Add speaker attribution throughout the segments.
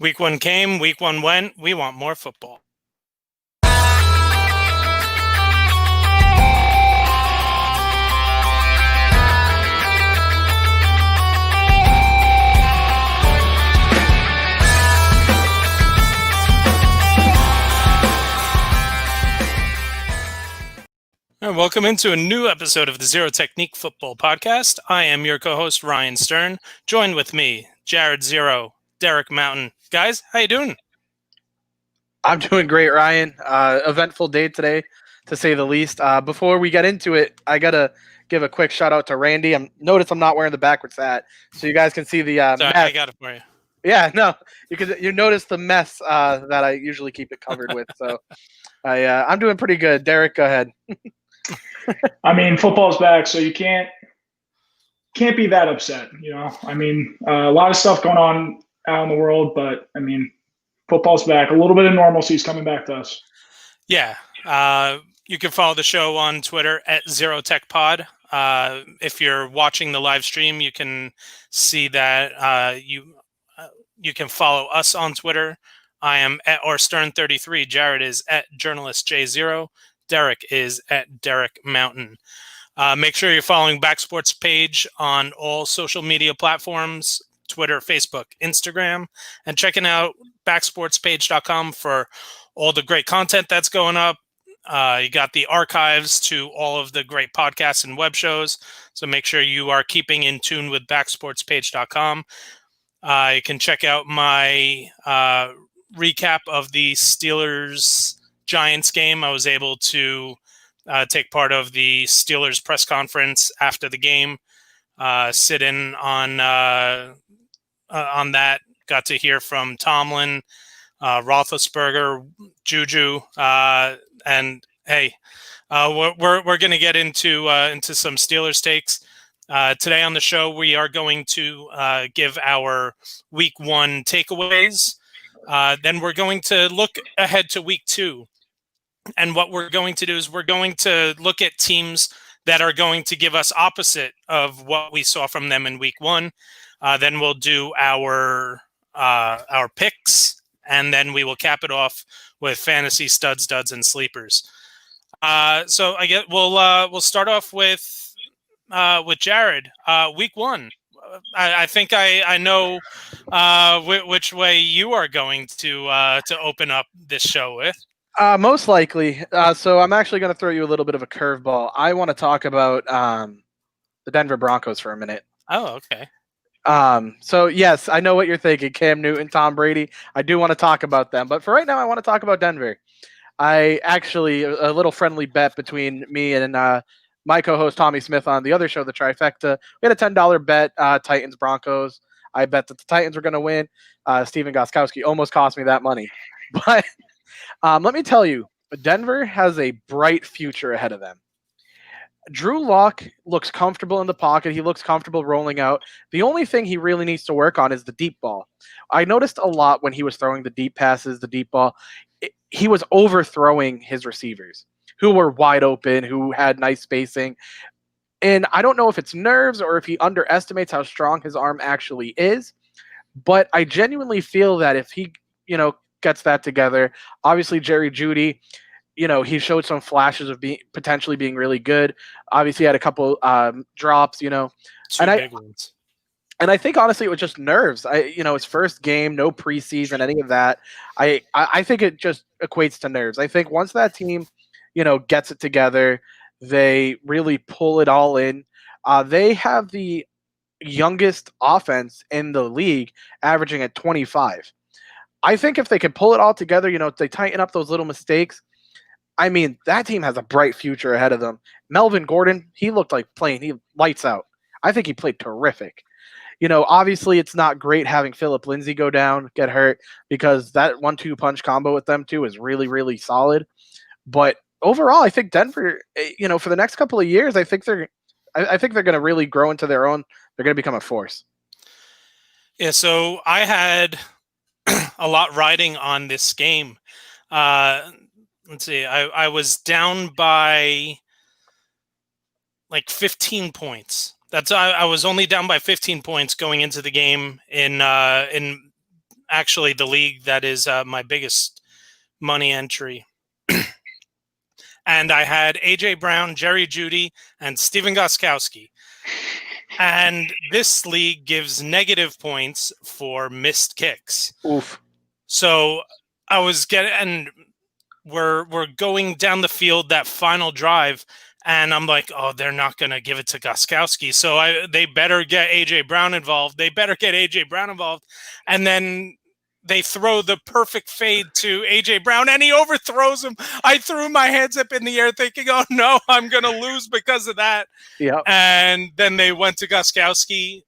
Speaker 1: Week 1 came, week 1 went. We want more football. And welcome into a new episode of the Zero Technique Football Podcast. I am your co-host, Ryan Stern. Joined with me, Jared Zero, Derek Mountain. Guys, how you doing?
Speaker 2: I'm doing great, Ryan. Eventful day today, to say the least. Before we get into it, I got to give a quick shout out to Randy. Notice I'm not wearing the backwards hat, so you guys can see the
Speaker 1: Sorry,
Speaker 2: mess.
Speaker 1: I got it for you.
Speaker 2: Yeah, no, you notice the mess that I usually keep it covered with. So I'm doing pretty good. Derek, go ahead.
Speaker 3: I mean, football's back, so you can't be that upset. A lot of stuff going on out in the world, but I mean, football's back. A little bit of normalcy is coming back to us.
Speaker 1: Yeah. You can follow the show on Twitter at ZeroTechPod. If you're watching the live stream, you can see that you can follow us on Twitter. I am at OrStern33. Jared is at JournalistJ0. Derek is at Derek Mountain. Make sure you're following Backsports page on all social media platforms, Twitter, Facebook, Instagram, and checking out backsportspage.com for all the great content that's going up. You got the archives to all of the great podcasts and web shows, so make sure you are keeping in tune with backsportspage.com. You can check out my recap of the Steelers-Giants game. I was able to take part of the Steelers press conference after the game, sit in on that. Got to hear from Tomlin, Roethlisberger, Juju, and hey, we're going to get into some Steelers takes today on the show. We are going to give our Week 1 takeaways. Then we're going to look ahead to Week 2. And what we're going to do is we're going to look at teams that are going to give us opposite of what we saw from them in Week 1. Then we'll do our picks, and then we will cap it off with fantasy studs, duds, and sleepers. So I guess we'll start off with Jared. Week 1. I think I know which way you are going to open up this show with.
Speaker 2: Most likely. So I'm actually going to throw you a little bit of a curveball. I want to talk about the Denver Broncos for a minute.
Speaker 1: Oh, okay.
Speaker 2: So yes, I know what you're thinking. Cam Newton, Tom Brady. I do want to talk about them, but for right now, I want to talk about Denver. I actually a little friendly bet between me and my co-host Tommy Smith on the other show, The Trifecta. We had a $10 bet, Titans Broncos. I bet that the Titans were going to win. Steven Gostkowski almost cost me that money, but let me tell you, Denver has a bright future ahead of them. Drew Lock looks comfortable in the pocket. He looks comfortable rolling out. The only thing he really needs to work on is the deep ball. I noticed a lot when he was throwing the deep passes, the deep ball, he was overthrowing his receivers who were wide open, who had nice spacing. And I don't know if it's nerves or if he underestimates how strong his arm actually is, but I genuinely feel that if he, gets that together, obviously Jerry Jeudy, he showed some flashes of potentially being really good. Obviously, had a couple drops,
Speaker 1: Two big ones.
Speaker 2: And I think honestly it was just nerves. His first game, no preseason, any of that. I think it just equates to nerves. I think once that team, gets it together, they really pull it all in. They have the youngest offense in the league, averaging at 25. I think if they can pull it all together, if they tighten up those little mistakes, I mean, that team has a bright future ahead of them. Melvin Gordon, he looked like he lights out. I think he played terrific. Obviously it's not great having Philip Lindsay go down, get hurt, because that 1-2 punch combo with them too is really, really solid. But overall, I think Denver, for the next couple of years, I think they're going to really grow into their own. They're going to become a force.
Speaker 1: Yeah, so I had a lot riding on this game. Let's see. I was down by like 15 points. I was only down by 15 points going into the game at actually the league that is my biggest money entry. And I had A.J. Brown, Jerry Jeudy, and Steven Gostkowski. And this league gives negative points for missed kicks.
Speaker 2: Oof.
Speaker 1: So I was and we're going down the field that final drive, and I'm like, oh, they're not going to give it to Gostkowski. So they better get A.J. Brown involved. And then they throw the perfect fade to A.J. Brown, and he overthrows him. I threw my hands up in the air thinking, oh, no, I'm going to lose because of that.
Speaker 2: Yeah.
Speaker 1: And then they went to Gostkowski.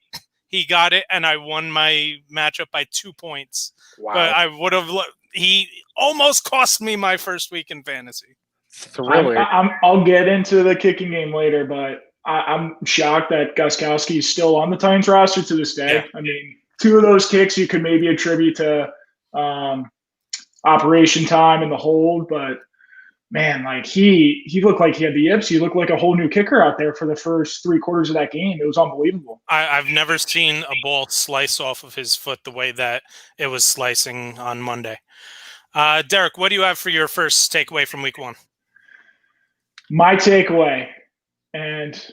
Speaker 1: He got it, and I won my matchup by 2 points.
Speaker 2: Wow.
Speaker 1: But I would have – he almost cost me my first week in fantasy.
Speaker 3: I'll get into the kicking game later, but I'm shocked that Gostkowski is still on the Titans roster to this day. Yeah. I mean, 2 of those kicks you could maybe attribute to operation time and the hold, but man, like he looked like he had the yips. He looked like a whole new kicker out there for the first 3 quarters of that game. It was unbelievable.
Speaker 1: I've never seen a ball slice off of his foot the way that it was slicing on Monday. Derek, what do you have for your first takeaway from week 1?
Speaker 3: My takeaway, and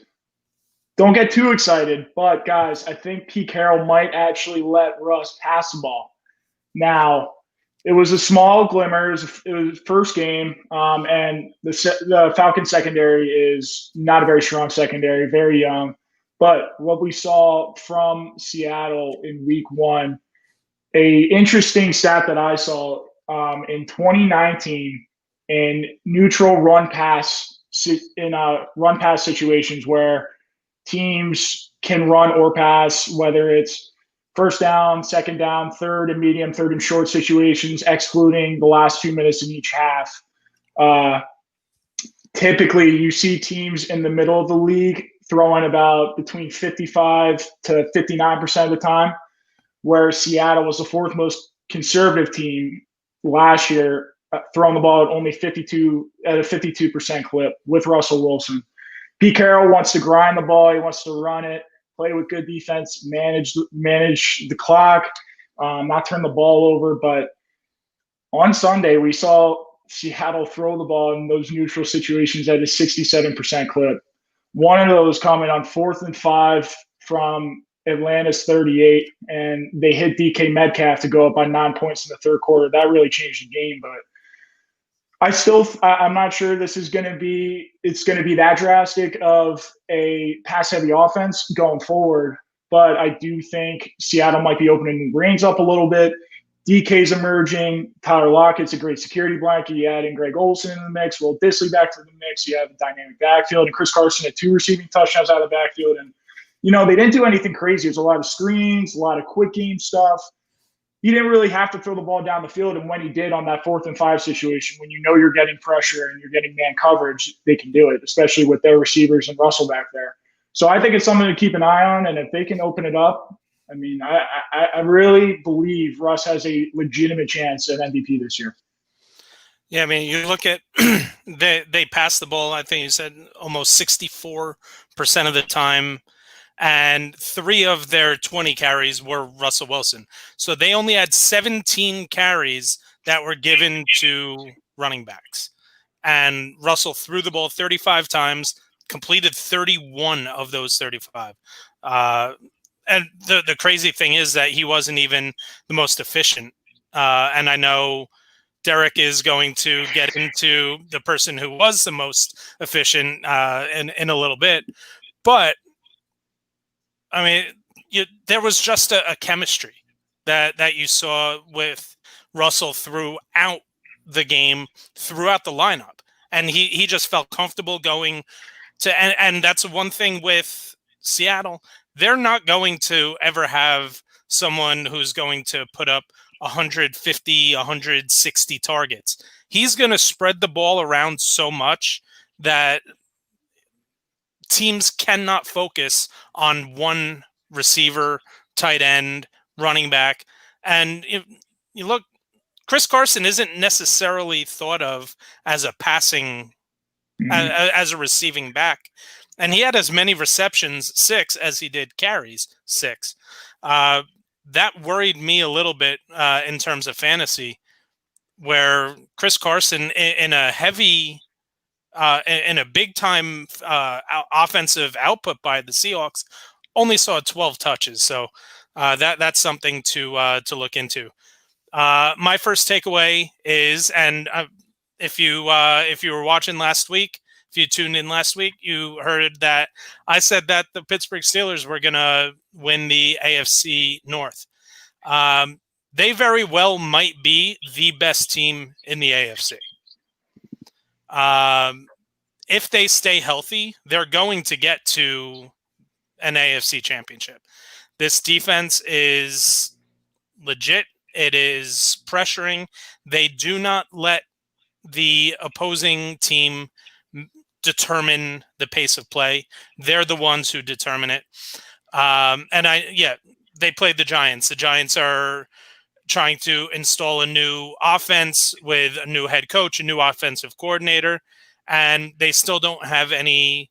Speaker 3: don't get too excited, but guys, I think Pete Carroll might actually let Russ pass the ball. Now, it was a small glimmer. It was first game, and the Falcons secondary is not a very strong secondary, very young. But what we saw from Seattle in week 1, a interesting stat that I saw in 2019 in neutral run pass situations where teams can run or pass, whether it's first down, second down, third and medium, third and short situations, excluding the last 2 minutes in each half. Typically, you see teams in the middle of the league throwing about between 55 to 59% of the time, where Seattle was the 4th most conservative team last year, throwing the ball at only 52% clip with Russell Wilson. Pete Carroll wants to grind the ball. He wants to run it, play with good defense, manage the clock, not turn the ball over. But on Sunday, we saw Seattle throw the ball in those neutral situations at a 67% clip. One of those coming on 4th and 5 from Atlanta's 38, and they hit DK Metcalf to go up by 9 points in the third quarter. That really changed the game, but I'm not sure it's going to be that drastic of a pass-heavy offense going forward, but I do think Seattle might be opening the reins up a little bit. DK's emerging. Tyler Lockett's a great security blanket. You add in Greg Olsen in the mix. Will Disley back to the mix. You have a dynamic backfield. And Chris Carson had 2 receiving touchdowns out of the backfield. And, they didn't do anything crazy. There's a lot of screens, a lot of quick game stuff. He didn't really have to throw the ball down the field. And when he did on that 4th and 5 situation, when you're getting pressure and you're getting man coverage, they can do it, especially with their receivers and Russell back there. So I think it's something to keep an eye on. And if they can open it up, I mean, I really believe Russ has a legitimate chance at MVP this year.
Speaker 1: Yeah, I mean, you look at they passed the ball, I think you said almost 64% of the time, and 3 of their 20 carries were Russell Wilson. So they only had 17 carries that were given to running backs. And Russell threw the ball 35 times, completed 31 of those 35. And the crazy thing is that he wasn't even the most efficient. And I know Derek is going to get into the person who was the most efficient in a little bit. But, I mean, there was just a chemistry that you saw with Russell throughout the game, throughout the lineup. And he just felt comfortable going to – and that's one thing with Seattle – they're not going to ever have someone who's going to put up 150, 160 targets. He's going to spread the ball around so much that teams cannot focus on one receiver, tight end, running back. And you look, Chris Carson isn't necessarily thought of as a passing, as a receiving back. And he had as many receptions, 6, as he did carries, 6. that worried me a little bit in terms of fantasy, where Chris Carson in a heavy, in a big time offensive output by the Seahawks only saw 12 touches. So that's something to look into. My first takeaway is, and if you were watching last week, if you tuned in last week, you heard that I said that the Pittsburgh Steelers were going to win the AFC North. They very well might be the best team in the AFC. If they stay healthy, they're going to get to an AFC championship. This defense is legit. It is pressuring. They do not let the opposing team determine the pace of play. They're the ones who determine it. They played the Giants. The Giants are trying to install a new offense with a new head coach, a new offensive coordinator, and they still don't have any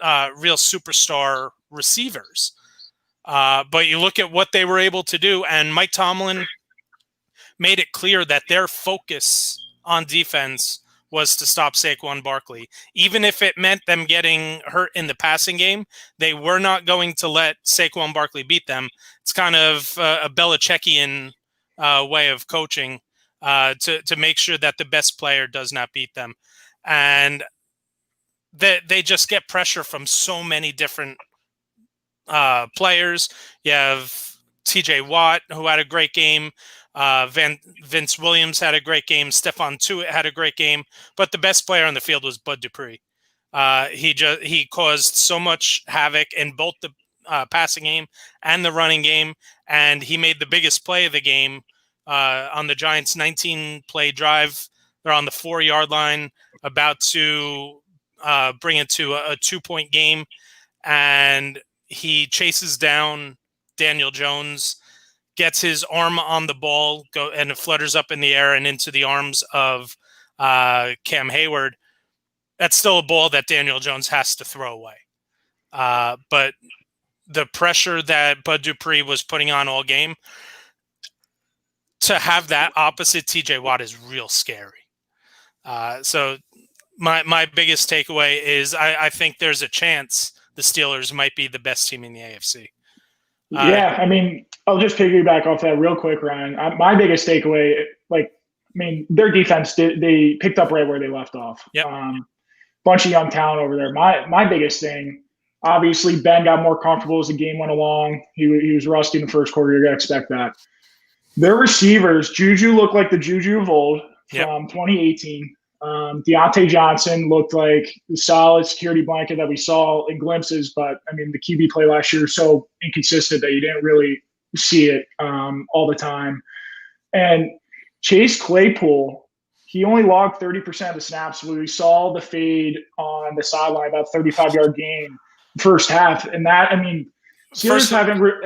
Speaker 1: real superstar receivers. But you look at what they were able to do, and Mike Tomlin made it clear that their focus on defense was to stop Saquon Barkley. Even if it meant them getting hurt in the passing game, they were not going to let Saquon Barkley beat them. It's kind of a Belichickian way of coaching to make sure that the best player does not beat them. And they just get pressure from so many different players. You have TJ Watt, who had a great game. Vince Williams had a great game. Stephon Tuitt had a great game, but the best player on the field was Bud Dupree. He caused so much havoc in both the passing game and the running game, and he made the biggest play of the game on the Giants' 19-play drive. They're on the 4-yard line, about to bring it to a 2-point game, and he chases down Daniel Jones, gets his arm on the ball, and it flutters up in the air and into the arms of Cam Hayward. That's still a ball that Daniel Jones has to throw away. But the pressure that Bud Dupree was putting on all game, to have that opposite TJ Watt is real scary. So my biggest takeaway is I think there's a chance the Steelers might be the best team in the AFC.
Speaker 3: Yeah, I mean, I'll just piggyback off that real quick, Ryan. My biggest takeaway, their defense, they picked up right where they left off.
Speaker 1: Yep.
Speaker 3: Bunch of young talent over there. My biggest thing, obviously, Ben got more comfortable as the game went along. He was rusty in the first quarter. You're going to expect that. Their receivers, Juju looked like the Juju of old from 2018. Deontay Johnson looked like the solid security blanket that we saw in glimpses, but I mean, the QB play last year was so inconsistent that you didn't really see it all the time. And Chase Claypool, he only logged 30% of the snaps. We saw the fade on the sideline, about 35-yard gain first half, and that, I mean, Steelers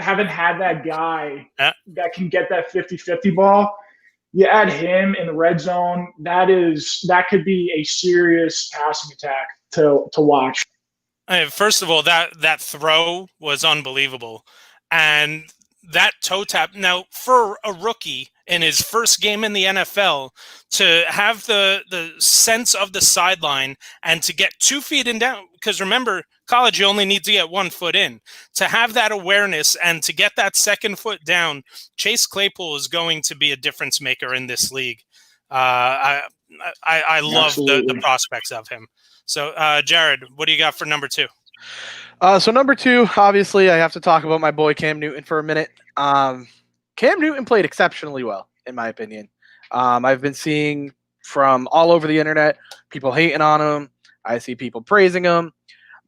Speaker 3: haven't had that guy that can get that 50-50 ball. You add him in the red zone, that could be a serious passing attack to watch.
Speaker 1: First of all, that throw was unbelievable. And that toe tap, now for a rookie in his first game in the NFL, to have the sense of the sideline and to get 2 feet in down, because remember, college, you only need to get 1 foot in. To have that awareness and to get that second foot down, Chase Claypool is going to be a difference maker in this league. I love the prospects of him. So, Jared, what do you got for number 2?
Speaker 2: So number 2, obviously, I have to talk about my boy Cam Newton for a minute. Cam Newton played exceptionally well, in my opinion. I've been seeing from all over the internet people hating on him. I see people praising him.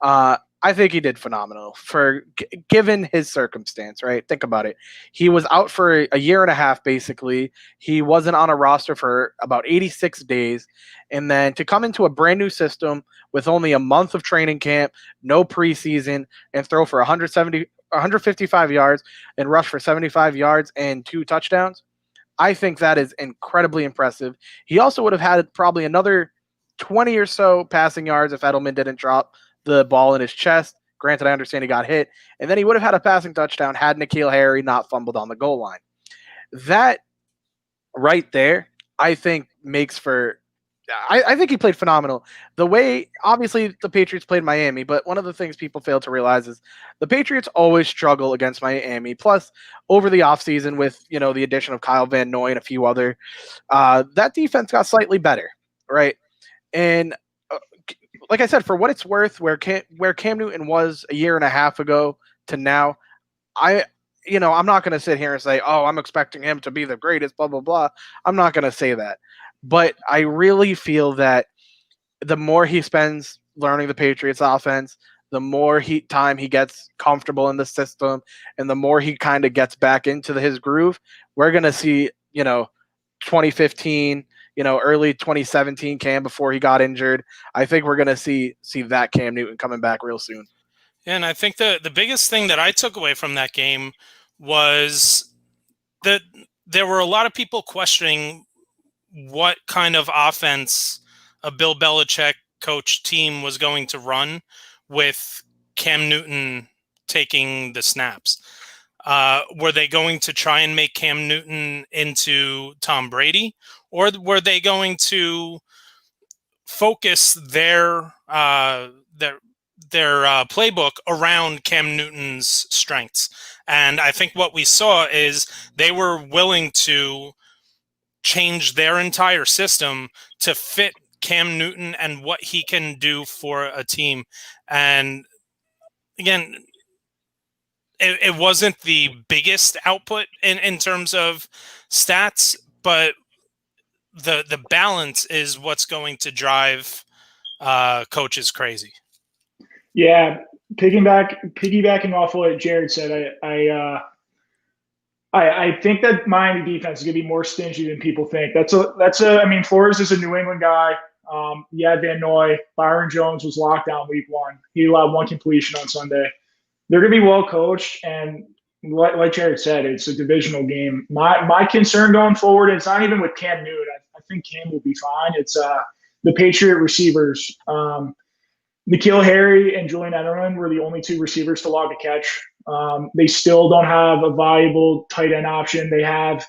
Speaker 2: I think he did phenomenal for given his circumstance, right? Think about it. He was out for a year and a half, basically. He wasn't on a roster for about 86 days. And then to come into a brand new system with only a month of training camp, no preseason, and throw for 155 yards and rush for 75 yards and 2 touchdowns, I think that is incredibly impressive. He also would have had probably another 20 or so passing yards if Edelman didn't drop the ball in his chest Granted, I understand he got hit, and then he would have had a passing touchdown had N'Keal Harry not fumbled on the goal line. That right there, I think makes for. I think he played phenomenal. The way, obviously, the Patriots played Miami, but one of the things people fail to realize is the Patriots always struggle against Miami. Plus, over the offseason with, the addition of Kyle Van Noy and a few other, that defense got slightly better, right? And like I said, for what it's worth, where Cam Newton was a year and a half ago to now, I'm not going to sit here and say, oh, I'm expecting him to be the greatest, blah, blah, blah. I'm not going to say that. But I really feel that the more he spends learning the Patriots offense, the more time he gets comfortable in the system, and the more he kind of gets back into his groove, we're going to see, 2015, early 2017 Cam before he got injured. I think we're going to see that Cam Newton coming back real soon.
Speaker 1: And I think the biggest thing that I took away from that game was that there were a lot of people questioning what kind of offense a Bill Belichick coach team was going to run with Cam Newton taking the snaps. Were they going to try and make Cam Newton into Tom Brady, or were they going to focus their playbook around Cam Newton's strengths? And I think what we saw is they were willing to change their entire system to fit Cam Newton and what he can do for a team. And again, it wasn't the biggest output in terms of stats, but the balance is what's going to drive coaches crazy.
Speaker 3: Yeah, piggybacking off what Jared said, I think that Miami defense is going to be more stingy than people think. I mean, Flores is a New England guy. Van Noy, Byron Jones was locked down week 1. He allowed 1 completion on Sunday. They're going to be well coached, and like Jared said, it's a divisional game. My concern going forward, it's not even with Cam Newton. I think Cam will be fine. It's the Patriot receivers. N'Keal Harry and Julian Edelman were the only 2 receivers to log a catch. They still don't have a valuable tight end option. They have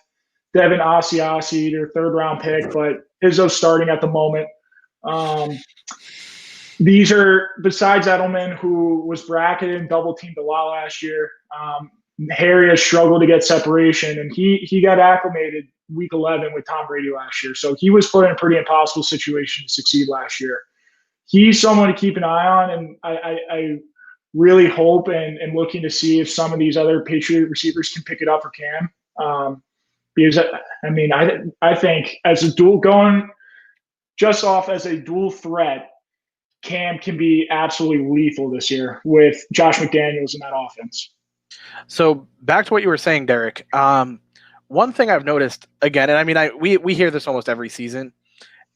Speaker 3: Devin Asiasi, their 3rd-round pick, but Izzo's starting at the moment. These are, besides Edelman, who was bracketed and double-teamed a lot last year, Harry has struggled to get separation, and he got acclimated week 11 with Tom Brady last year. So he was put in a pretty impossible situation to succeed last year. He's someone to keep an eye on, and I really hope and looking to see if some of these other Patriot receivers can pick it up for Cam. Because, I mean, I think as a dual threat, Cam can be absolutely lethal this year with Josh McDaniels in that offense.
Speaker 2: So back to what you were saying, Derek. One thing I've noticed again, and I mean, we hear this almost every season,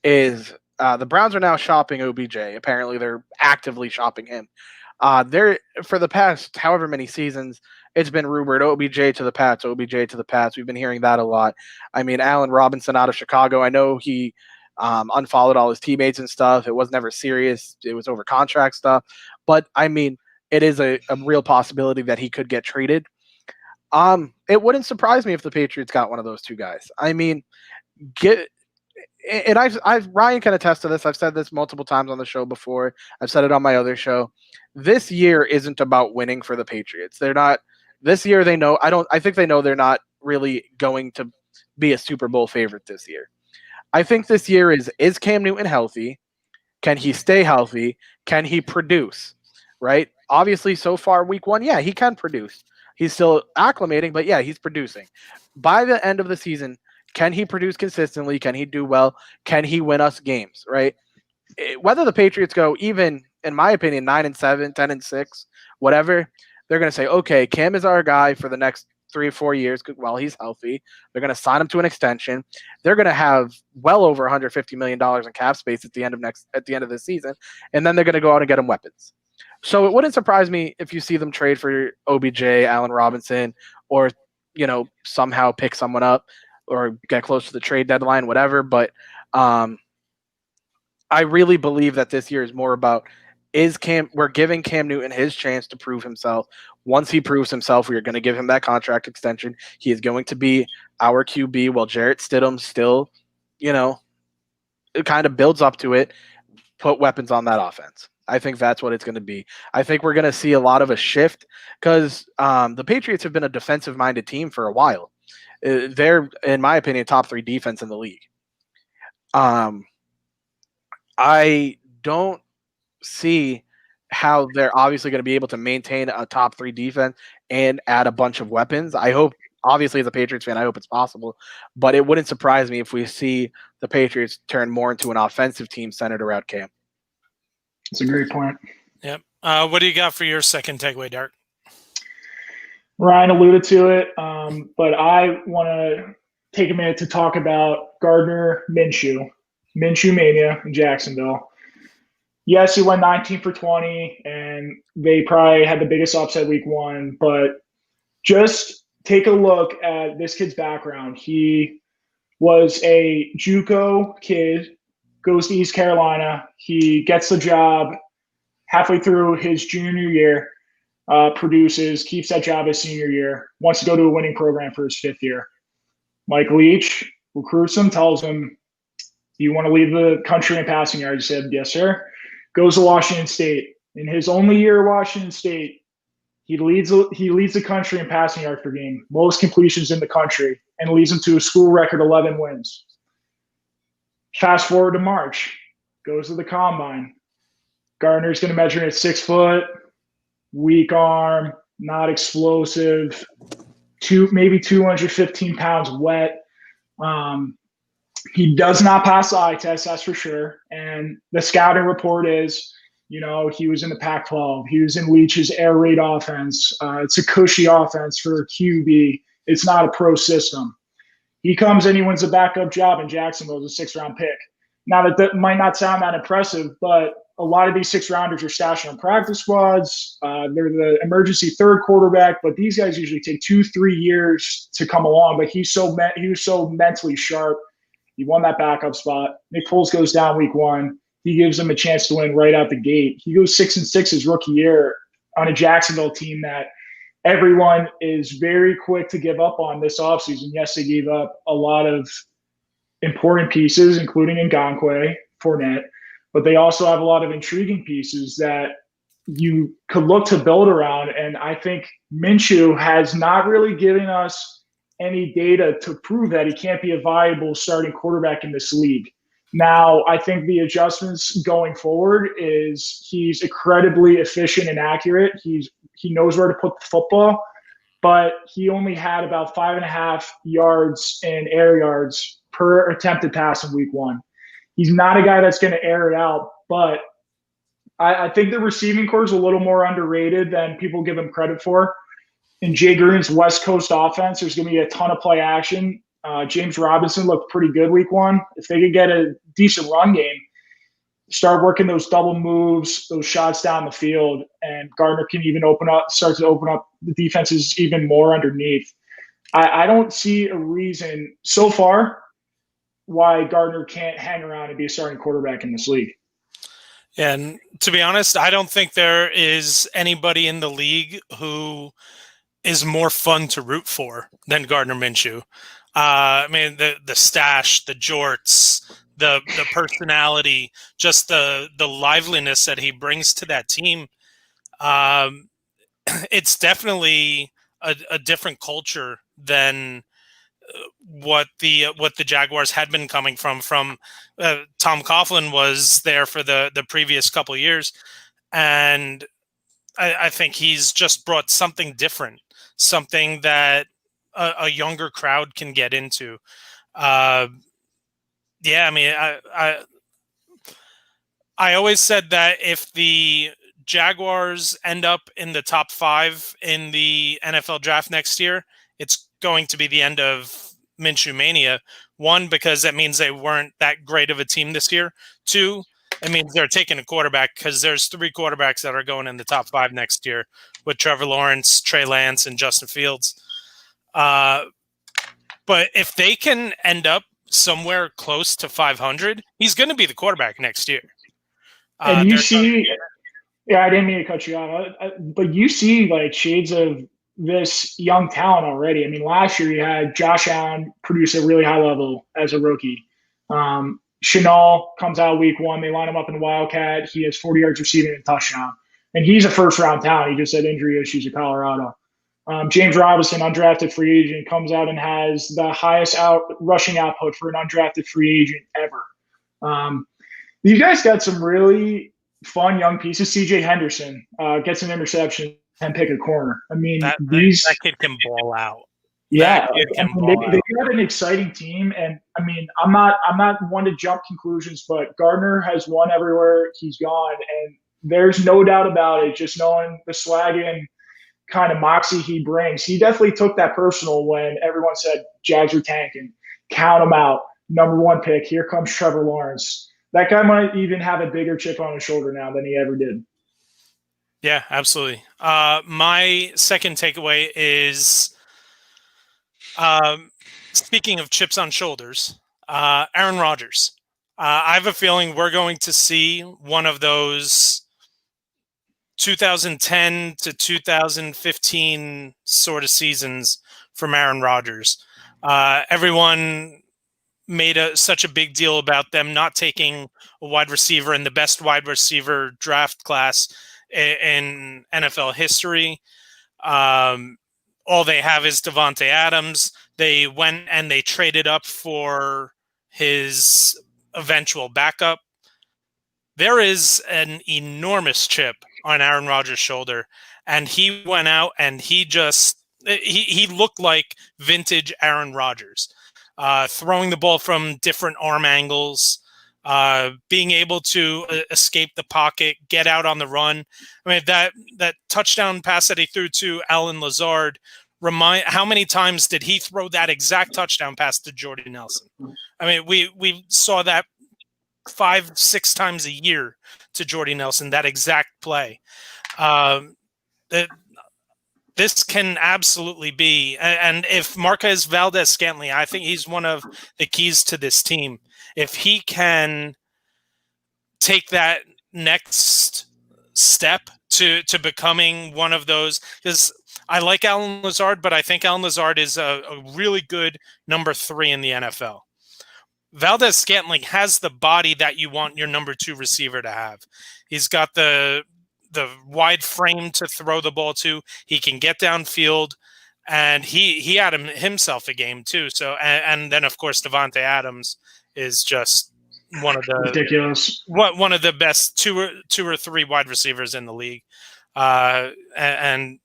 Speaker 2: is the Browns are now shopping OBJ. Apparently, they're actively shopping him. They're for the past however many seasons, it's been rumored OBJ to the Pats, OBJ to the Pats. We've been hearing that a lot. I mean, Allen Robinson out of Chicago. I know he unfollowed all his teammates and stuff. It was never serious. It was over contract stuff. But I mean, it is a real possibility that he could get traded. It wouldn't surprise me if the Patriots got one of those 2 guys. I mean, Ryan can attest to this. I've said this multiple times on the show before. I've said it on my other show. This year isn't about winning for the Patriots. They're not. This year they know. I think they know they're not really going to be a Super Bowl favorite this year. I think this year is Cam Newton healthy? Can he stay healthy? Can he produce? Right? Obviously, so far, week 1, yeah, he can produce. He's still acclimating, but yeah, he's producing. By the end of the season, can he produce consistently? Can he do well? Can he win us games? Right? Whether the Patriots go even, in my opinion, 9-7, 10-6, whatever, they're going to say, okay, Cam is our guy for the next 3 or 4 years while he's healthy. They're going to sign him to an extension. They're going to have well over $150 million in cap space at the end of this season, and then they're going to go out and get him weapons. So it wouldn't surprise me if you see them trade for OBJ, Allen Robinson, or somehow pick someone up or get close to the trade deadline, whatever. But I really believe that this year is more about we're giving Cam Newton his chance to prove himself. Once he proves himself, we are going to give him that contract extension. He is going to be our QB while Jarrett Stidham still, it kind of builds up to it, put weapons on that offense. I think that's what it's going to be. I think we're going to see a lot of a shift because the Patriots have been a defensive-minded team for a while. They're, in my opinion, top 3 defense in the league. I don't see how they're obviously going to be able to maintain a top 3 defense and add a bunch of weapons. I hope, obviously, as a Patriots fan, I hope it's possible, but it wouldn't surprise me if we see the Patriots turn more into an offensive team centered around Cam.
Speaker 3: That's a great point.
Speaker 1: Yep. What do you got for your second takeaway, Dark?
Speaker 3: Ryan alluded to it, but I want to take a minute to talk about Gardner Minshew mania in Jacksonville. Yes, he went 19 for 20, and they probably had the biggest upset week 1, but just take a look at this kid's background. He was a JUCO kid, goes to East Carolina. He gets the job halfway through his junior year, produces, keeps that job his senior year, wants to go to a winning program for his 5th year. Mike Leach recruits him, tells him, "Do you want to leave the country in passing yards?" He said, "Yes, sir." Goes to Washington State. In his only year at Washington State, he leads the country in passing yards per game, most completions in the country, and leads them to a school record 11 wins. Fast forward to March, goes to the combine. Gardner's going to measure at 6 foot, weak arm, not explosive, maybe 215 pounds wet. He does not pass the eye test, that's for sure. And the scouting report is, he was in the Pac-12. He was in Leach's air raid offense. It's a cushy offense for a QB. It's not a pro system. He comes and he wins a backup job in Jacksonville as a 6th-round pick. Now, that might not sound that impressive, but a lot of these 6th-rounders are stashed on practice squads. They're the emergency 3rd quarterback, but these guys usually take 2-3 years to come along. But he was so mentally sharp. He won that backup spot. Nick Foles goes down week 1. He gives him a chance to win right out the gate. He goes 6-6 his rookie year on a Jacksonville team that everyone is very quick to give up on this offseason. Yes, they gave up a lot of important pieces, including Ngakoue, Fournette, but they also have a lot of intriguing pieces that you could look to build around. And I think Minshew has not really given us any data to prove that he can't be a viable starting quarterback in this league. Now, I think the adjustments going forward is he's incredibly efficient and accurate. He knows where to put the football, but he only had about 5.5 yards in air yards per attempted pass in week 1. He's not a guy that's going to air it out, but I think the receiving core is a little more underrated than people give him credit for. In Jay Gruden's West Coast offense, there's going to be a ton of play action. James Robinson looked pretty good week 1. If they could get a decent run game, start working those double moves, those shots down the field, and Gardner can even start to open up the defenses even more underneath. I don't see a reason so far why Gardner can't hang around and be a starting quarterback in this league.
Speaker 1: And to be honest, I don't think there is anybody in the league who is more fun to root for than Gardner Minshew. I mean, the stash, the jorts, the personality, just the liveliness that he brings to that team. It's definitely a different culture than what the Jaguars had been coming from. Tom Coughlin was there for the previous couple of years, and I think he's just brought something different, something that a younger crowd can get into. I mean, I always said that if the Jaguars end up in the top 5 in the NFL draft next year, it's going to be the end of Minshew mania. 1, because that means they weren't that great of a team this year. 2, it means they're taking a quarterback, because there's 3 quarterbacks that are going in the top 5 next year with Trevor Lawrence, Trey Lance, and Justin Fields. But if they can end up somewhere close to 500, he's going to be the quarterback next year.
Speaker 3: And you see Yeah, I didn't mean to cut you off, but you see like shades of this young talent already. I mean, last year you had Josh Allen produce a really high level as a rookie. Chanel comes out week one. They line him up in the Wildcat. He has 40 yards receiving and a touchdown. And he's a first round talent. He just had injury issues at Colorado. James Robinson, undrafted free agent, comes out and has the highest rushing output for an undrafted free agent ever. You guys got some really fun young pieces. CJ Henderson gets an interception and pick a corner. I mean,
Speaker 1: that kid can ball out.
Speaker 3: Yeah, they got an exciting team, and I mean, I'm not one to jump conclusions, but Gardner has won everywhere he's gone, and there's no doubt about it. Just knowing the swag and kind of moxie he brings, he definitely took that personal when everyone said Jags are tanking, count them out, number one pick. Here comes Trevor Lawrence. That guy might even have a bigger chip on his shoulder now than he ever did.
Speaker 1: Yeah, absolutely. My second takeaway is, speaking of chips on shoulders, Aaron Rodgers. I have a feeling we're going to see one of those 2010 to 2015 sort of seasons from Aaron Rodgers. Everyone made such a big deal about them not taking a wide receiver in the best wide receiver draft class in NFL history. All they have is Davante Adams. They went and they traded up for his eventual backup. There is an enormous chip on Aaron Rodgers' shoulder, and he went out and he looked like vintage Aaron Rodgers, throwing the ball from different arm angles, being able to escape the pocket, get out on the run. I mean, that touchdown pass that he threw to Allen Lazard, how many times did he throw that exact touchdown pass to Jordy Nelson? I mean, we saw that 5-6 times a year to Jordy Nelson, that exact play. This can absolutely be, and if Marquez Valdez-Scantling, I think he's one of the keys to this team. If he can take that next step to becoming one of those, because I like Allen Lazard, but I think Allen Lazard is a really good number 3 in the NFL. Valdez-Scantling has the body that you want your number 2 receiver to have. He's got the wide frame to throw the ball to. He can get downfield, and he had himself a game too. So and then of course Davante Adams is just one of the
Speaker 3: ridiculous.
Speaker 1: One of the best two or three wide receivers in the league. And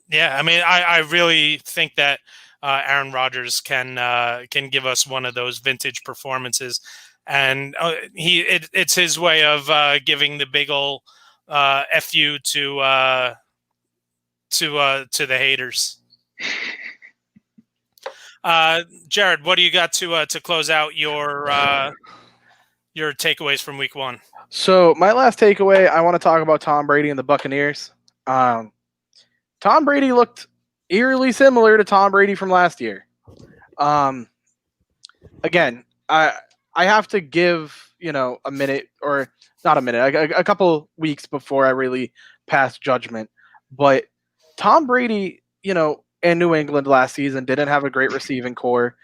Speaker 1: yeah, I mean, I really think that Aaron Rodgers can give us one of those vintage performances, and it's his way of giving the big ol' FU to the haters. Jared, what do you got to close out your takeaways from week 1?
Speaker 2: So my last takeaway, I want to talk about Tom Brady and the Buccaneers. Tom Brady looked eerily similar to Tom Brady from last year. Again, I have to give, a minute, or not a minute, a couple weeks before I really pass judgment. But Tom Brady, in New England last season didn't have a great receiving core.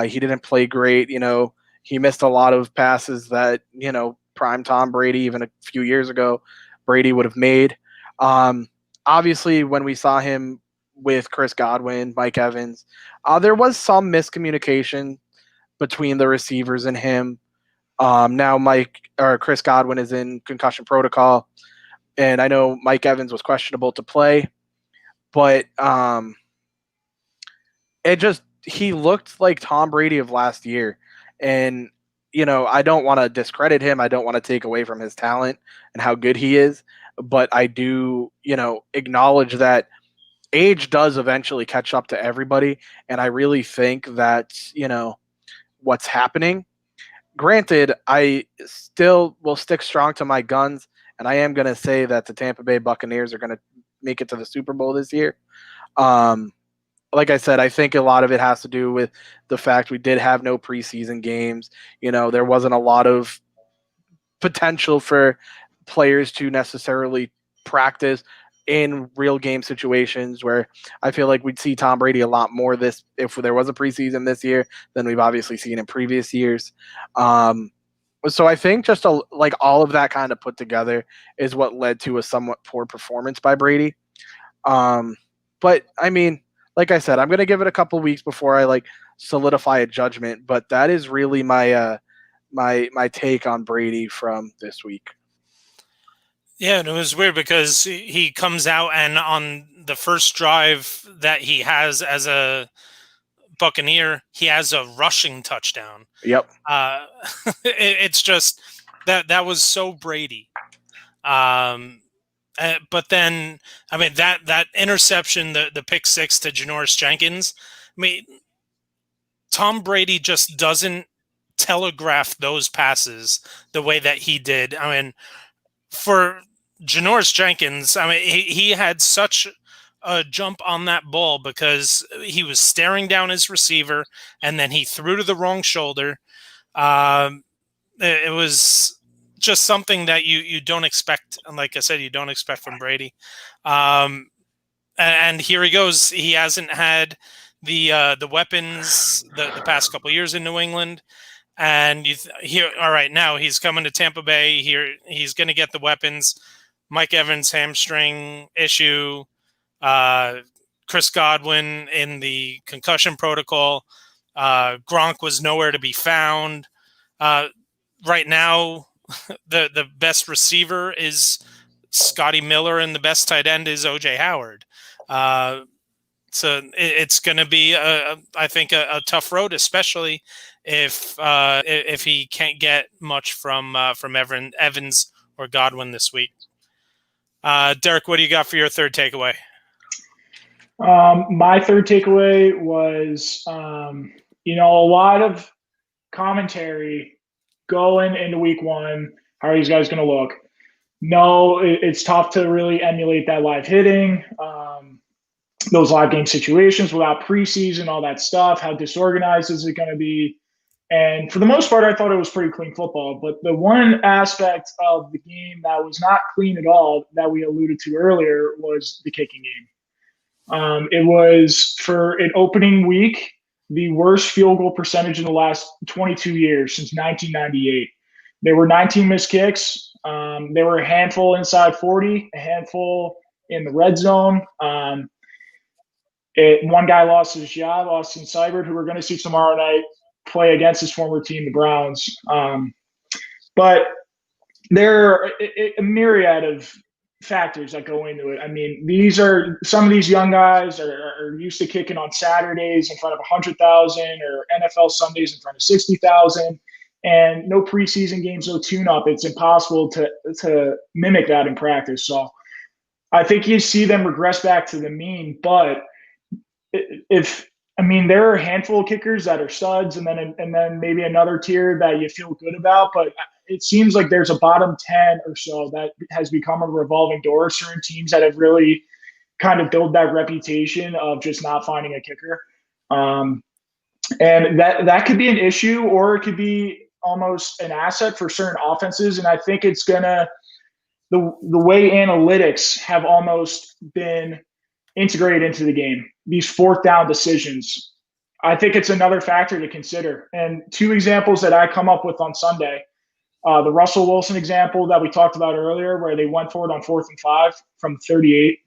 Speaker 2: He didn't play great. He missed a lot of passes that, prime Tom Brady, even a few years ago, Brady would have made. Obviously, when we saw him with Chris Godwin, Mike Evans, there was some miscommunication between the receivers and him. Now Chris Godwin is in concussion protocol, and I know Mike Evans was questionable to play, but he looked like Tom Brady of last year. And, I don't want to discredit him. I don't want to take away from his talent and how good he is, but I do, acknowledge that age does eventually catch up to everybody. And I really think that, what's happening. Granted, I still will stick strong to my guns, and I am going to say that the Tampa Bay Buccaneers are going to make it to the Super Bowl this year. Like I said, I think a lot of it has to do with the fact we did have no preseason games. There wasn't a lot of potential for players to necessarily practice in real game situations, where I feel like we'd see Tom Brady a lot more this if there was a preseason this year than we've obviously seen in previous years. So I think just like all of that kind of put together is what led to a somewhat poor performance by Brady. But I mean, like I said, I'm going to give it a couple weeks before I like solidify a judgment, but that is really my my take on Brady from this week.
Speaker 1: Yeah, and it was weird because he comes out and on the first drive that he has as a Buccaneer, he has a rushing touchdown.
Speaker 2: Yep.
Speaker 1: It's just that was so Brady. But then, I mean, that interception, the pick six to Janoris Jenkins, I mean, Tom Brady just doesn't telegraph those passes the way that he did. I mean, for Janoris Jenkins, I mean, he had such a jump on that ball because he was staring down his receiver and then he threw to the wrong shoulder. It was just something that you don't expect. And like I said, you don't expect from Brady. And here he goes. He hasn't had the weapons the past couple of years in New England. And all right, now he's coming to Tampa Bay. Here he's going to get the weapons. Mike Evans hamstring issue. Chris Godwin in the concussion protocol. Gronk was nowhere to be found. Right now, the best receiver is Scotty Miller, and the best tight end is OJ Howard. So it's going to be, I think, a tough road, especially if he can't get much from Evans or Godwin this week. Derek, what do you got for your third takeaway?
Speaker 3: My third takeaway was, a lot of commentary going into week one. How are these guys going to look? No, it's tough to really emulate that live hitting, those live game situations without preseason, all that stuff. How disorganized is it going to be? And for the most part, I thought it was pretty clean football. But the one aspect of the game that was not clean at all that we alluded to earlier was the kicking game. It was, for an opening week, the worst field goal percentage in the last 22 years, since 1998. There were 19 missed kicks. There were a handful inside 40, a handful in the red zone. One guy lost his job, Austin Seibert, who we're going to see tomorrow night play against his former team, the Browns. But there are a myriad of factors that go into it. I mean, some of these young guys are used to kicking on Saturdays in front of 100,000 or NFL Sundays in front of 60,000, and no preseason games, no tune-up. It's impossible to mimic that in practice. So I think you see them regress back to the mean. But there are a handful of kickers that are studs, and then maybe another tier that you feel good about. But it seems like there's a bottom 10 or so that has become a revolving door. Certain teams that have really kind of built that reputation of just not finding a kicker. And that could be an issue, or it could be almost an asset for certain offenses. And I think it's the way analytics have almost been integrated into the game, these fourth down decisions, I think it's another factor to consider. And two examples that I come up with on Sunday, the Russell Wilson example that we talked about earlier, where they went for it on 4th and 5 from 38.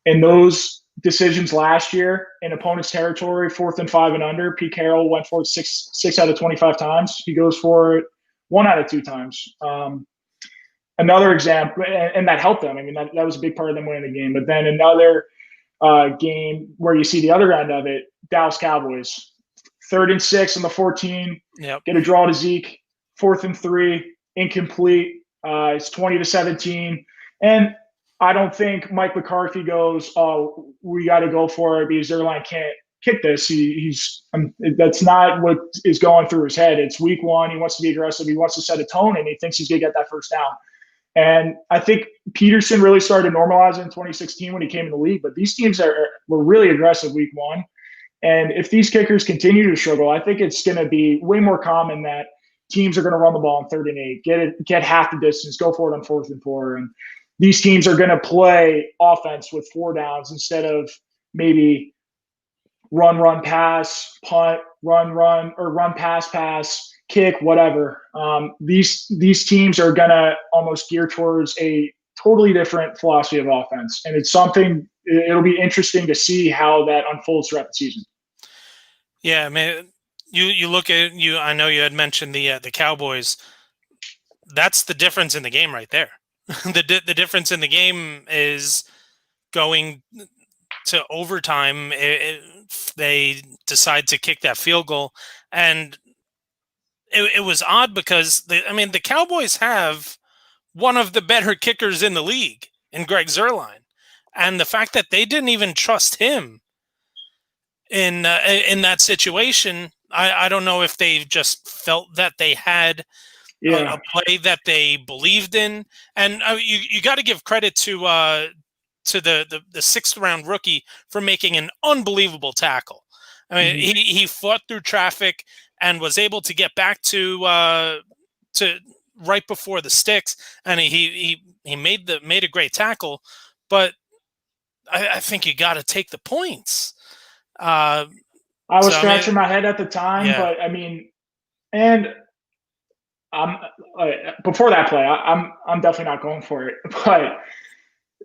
Speaker 3: And those decisions last year in opponent's territory, 4th and 5 and under, Pete Carroll went for it six out of 25 times. He goes for it 1 out of 2 times. Another example, and that helped them. I mean, that was a big part of them winning the game. But then another game where you see the other end of it, Dallas Cowboys, 3rd and 6 on the 14,
Speaker 1: Yep.
Speaker 3: Get a draw to Zeke, 4th and 3, incomplete. It's 20-17. And I don't think Mike McCarthy goes, oh, we got to go for it because their line can't kick this. That's not what is going through his head. It's week one. He wants to be aggressive. He wants to set a tone, and he thinks he's going to get that first down. And I think Peterson really started normalizing in 2016 when he came in the league. But these teams were really aggressive week one. And if these kickers continue to struggle, I think it's going to be way more common that teams are going to run the ball on 3rd and 8, get half the distance, go for it on 4th and 4. And these teams are going to play offense with 4 downs instead of maybe run, pass, punt, run, or run, pass, kick, whatever. These teams are going to almost gear towards a totally different philosophy of offense. And it's something, it'll be interesting to see how that unfolds throughout the season.
Speaker 1: Yeah, man. You look at you. I know you had mentioned the Cowboys. That's the difference in the game right there. The difference in the game is going to overtime. They decide to kick that field goal, and it was odd because the Cowboys have one of the better kickers in the league in Greg Zuerlein, and the fact that they didn't even trust him in that situation, I don't know if they just felt that they had a play that they believed in, and you got to give credit to the 6th round rookie for making an unbelievable tackle. I mean, he fought through traffic and was able to get back to right before the sticks, and he made a great tackle. But I think you got to take the points.
Speaker 3: I was scratching my head at the time, but and before that play, I'm definitely not going for it. But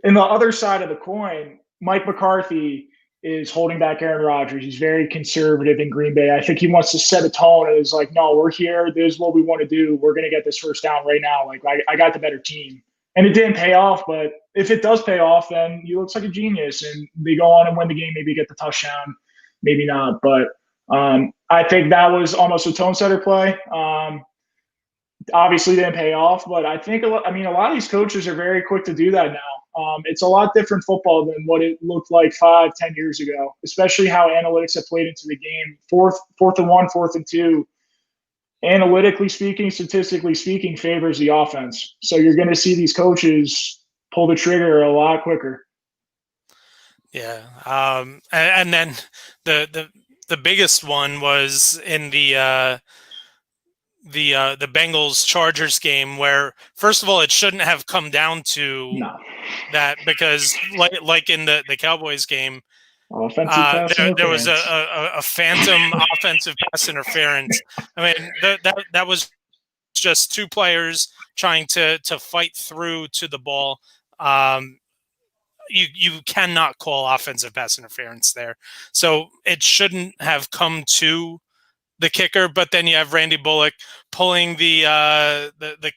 Speaker 3: in the other side of the coin, Mike McCarthy is holding back Aaron Rodgers. He's very conservative in Green Bay. I think he wants to set a tone. And it's like, no, we're here. This is what we want to do. We're going to get this first down right now. Like, I got the better team. And it didn't pay off, but if it does pay off, then he looks like a genius. And they go on and win the game, maybe get the touchdown, maybe not. But I think that was almost a tone setter play. Obviously didn't pay off, but I think a lot of these coaches are very quick to do that now. It's a lot different football than what it looked like 5-10 years ago, especially how analytics have played into the game. Fourth and 1, 4th and 2, analytically speaking, statistically speaking, favors the offense. So you're going to see these coaches pull the trigger a lot quicker.
Speaker 1: Yeah. And then the biggest one was in the Bengals Chargers game, where first of all, it shouldn't have come down to that, because like in the Cowboys game, there was a phantom offensive pass interference. I mean, that was just 2 players trying to fight through to the ball. You cannot call offensive pass interference there, so it shouldn't have come to the kicker. But then you have Randy Bullock pulling the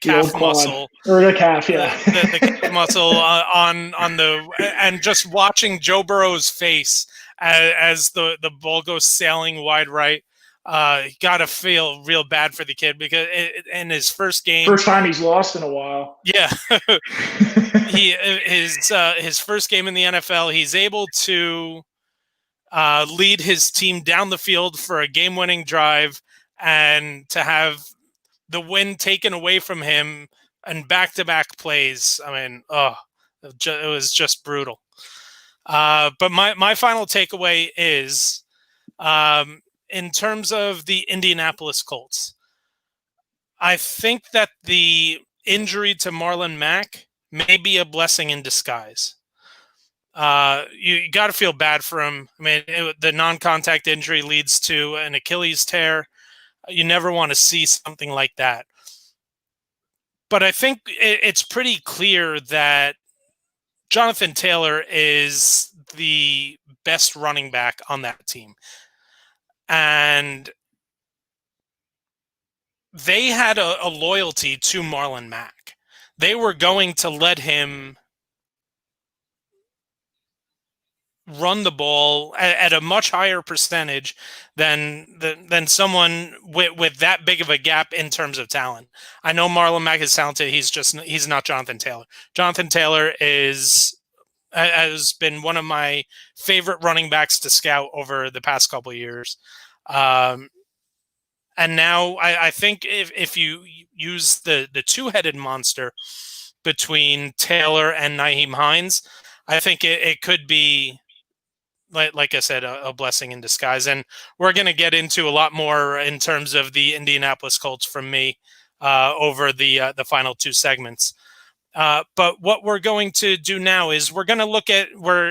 Speaker 1: calf muscle,
Speaker 3: or the calf,
Speaker 1: the calf muscle on the, and just watching Joe Burrow's face as the ball goes sailing wide right. You got to feel real bad for the kid, because in his first
Speaker 3: time he's lost in a while.
Speaker 1: Yeah, his first game in the NFL, he's able to lead his team down the field for a game-winning drive, and to have the win taken away from him and back-to-back plays. I mean, it was just brutal. But my final takeaway is, in terms of the Indianapolis Colts, I think that the injury to Marlon Mack may be a blessing in disguise. You got to feel bad for him. I mean, the non-contact injury leads to an Achilles tear. You never want to see something like that. But I think it's pretty clear that Jonathan Taylor is the best running back on that team. And they had a loyalty to Marlon Mack. They were going to let him run the ball at a much higher percentage than someone with that big of a gap in terms of talent. I know Marlon Mack is talented. He's not Jonathan Taylor. Jonathan Taylor has been one of my favorite running backs to scout over the past couple of years. And now I think if you use the 2-headed monster between Taylor and Nyheim Hines, I think it could be, like I said, a blessing in disguise. And we're going to get into a lot more in terms of the Indianapolis Colts from me over the final 2 segments. But what we're going to do now is we're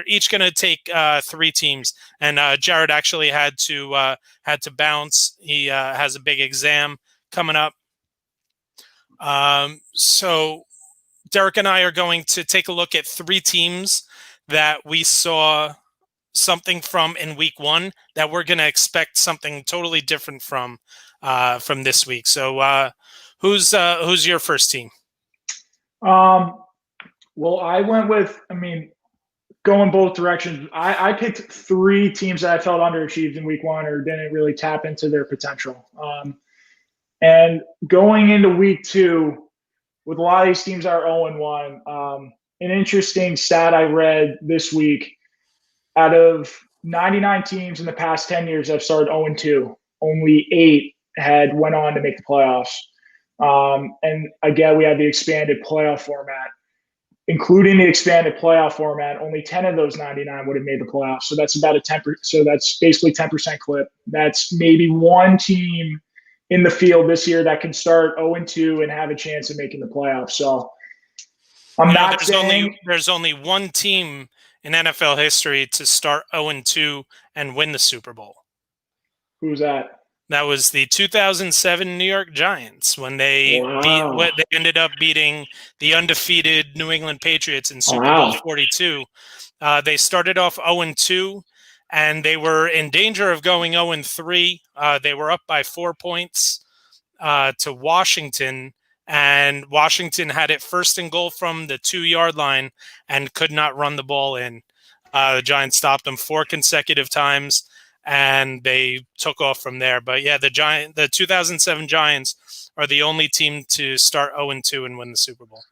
Speaker 1: each going to take 3 teams, and Jared actually had to bounce. He has a big exam coming up. So Derek and I are going to take a look at 3 teams that we saw something from in week 1 that we're going to expect something totally different from this week. So who's your first team?
Speaker 3: Well, I went with, going both directions. I picked 3 teams that I felt underachieved in week 1 or didn't really tap into their potential. And going into week 2, with a lot of these teams that are 0-1, an interesting stat I read this week, out of 99 teams in the past 10 years that have started 0-2, only 8 had went on to make the playoffs. And again, we have the expanded playoff format. Including the expanded playoff format, only 10 of those 99 would have made the playoffs. So that's about a 10%. So that's basically 10% clip. That's maybe one team in the field this year that can start 0-2 and have a chance of making the playoffs. So
Speaker 1: there's only one team in NFL history to start 0-2 and win the Super Bowl.
Speaker 3: Who's that?
Speaker 1: That was the 2007 New York Giants when they ended up beating the undefeated New England Patriots in Super Bowl 42. They started off 0-2, and they were in danger of going 0-3. They were up by 4 points to Washington, and Washington had it first and goal from the 2-yard line and could not run the ball in. The Giants stopped them 4 consecutive times, and they took off from there. But yeah, the 2007 Giants are the only team to start 0-2 and win the Super Bowl.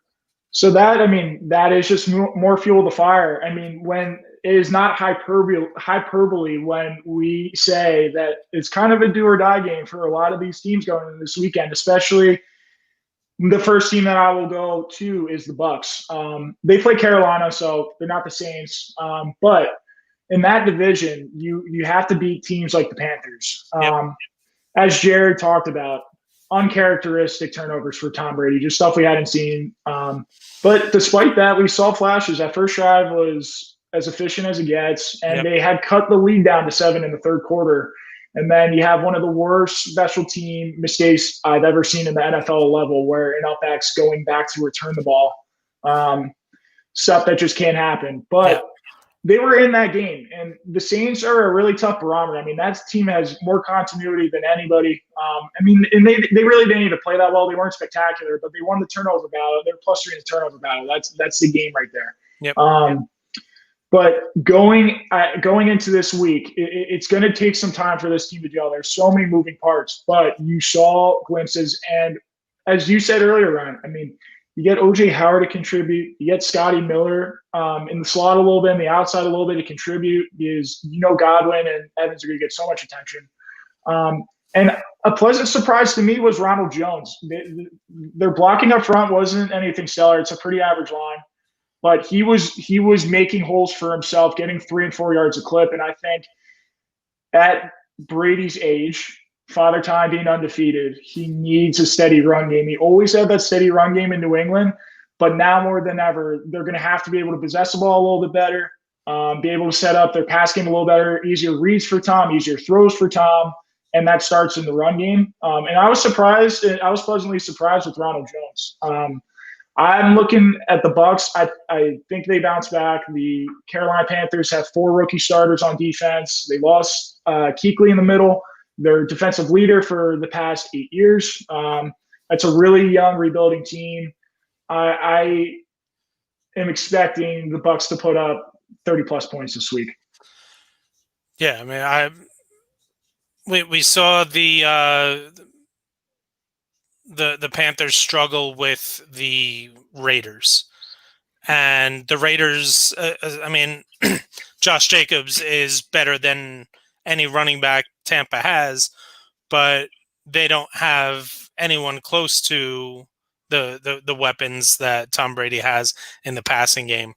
Speaker 3: So that is just more fuel to the fire. When it is not hyperbole when we say that it's kind of a do or die game for a lot of these teams going into this weekend, especially the first team that I will go to is the Bucks. They play Carolina, so they're not the Saints. But in that division, you have to beat teams like the Panthers. As Jared talked about, uncharacteristic turnovers for Tom Brady, just stuff we hadn't seen. But despite that, we saw flashes. That first drive was as efficient as it gets, and they had cut the lead down to 7 in the third quarter. And then you have one of the worst special team mistakes I've ever seen in the NFL level, where an upback's going back to return the ball. Stuff that just can't happen. But they were in that game, and the Saints are a really tough barometer. That team has more continuity than anybody. And they really didn't even play that well. They weren't spectacular, but they won the turnover battle. They're +3 in the turnover battle. That's the game right there. But going into this week, it's going to take some time for this team to gel. There's so many moving parts, but you saw glimpses. And as you said earlier, Ryan, you get O.J. Howard to contribute. You get Scotty Miller in the slot a little bit, in the outside a little bit to contribute, because Godwin and Evans are going to get so much attention. And a pleasant surprise to me was Ronald Jones. Their blocking up front wasn't anything stellar. It's a pretty average line. But he was making holes for himself, getting 3 and 4 yards a clip. And I think at Brady's age, Father Time being undefeated, he needs a steady run game. He always had that steady run game in New England, but now more than ever, they're going to have to be able to possess the ball a little bit better, be able to set up their pass game a little better, easier reads for Tom, easier throws for Tom, and that starts in the run game. And I was pleasantly surprised with Ronald Jones. I'm looking at the Bucks. I think they bounce back. The Carolina Panthers have 4 rookie starters on defense. They lost Kuechly in the middle, their defensive leader for the past 8 years. That's a really young rebuilding team. I am expecting the Bucks to put up 30+ points this week.
Speaker 1: Yeah, we saw the Panthers struggle with the Raiders, and the Raiders. Josh Jacobs is better than any running back Tampa has, but they don't have anyone close to the weapons that Tom Brady has in the passing game.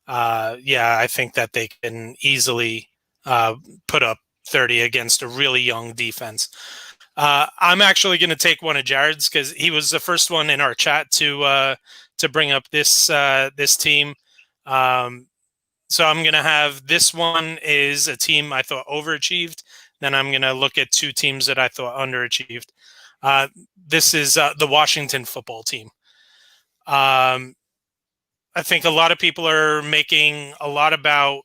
Speaker 1: I think that they can easily put up 30 against a really young defense. I'm actually going to take one of Jared's because he was the first one in our chat to bring up this team. So I'm going to have this one is a team I thought overachieved. Then I'm going to look at two teams that I thought underachieved. This is the Washington football team. I think a lot of people are making a lot about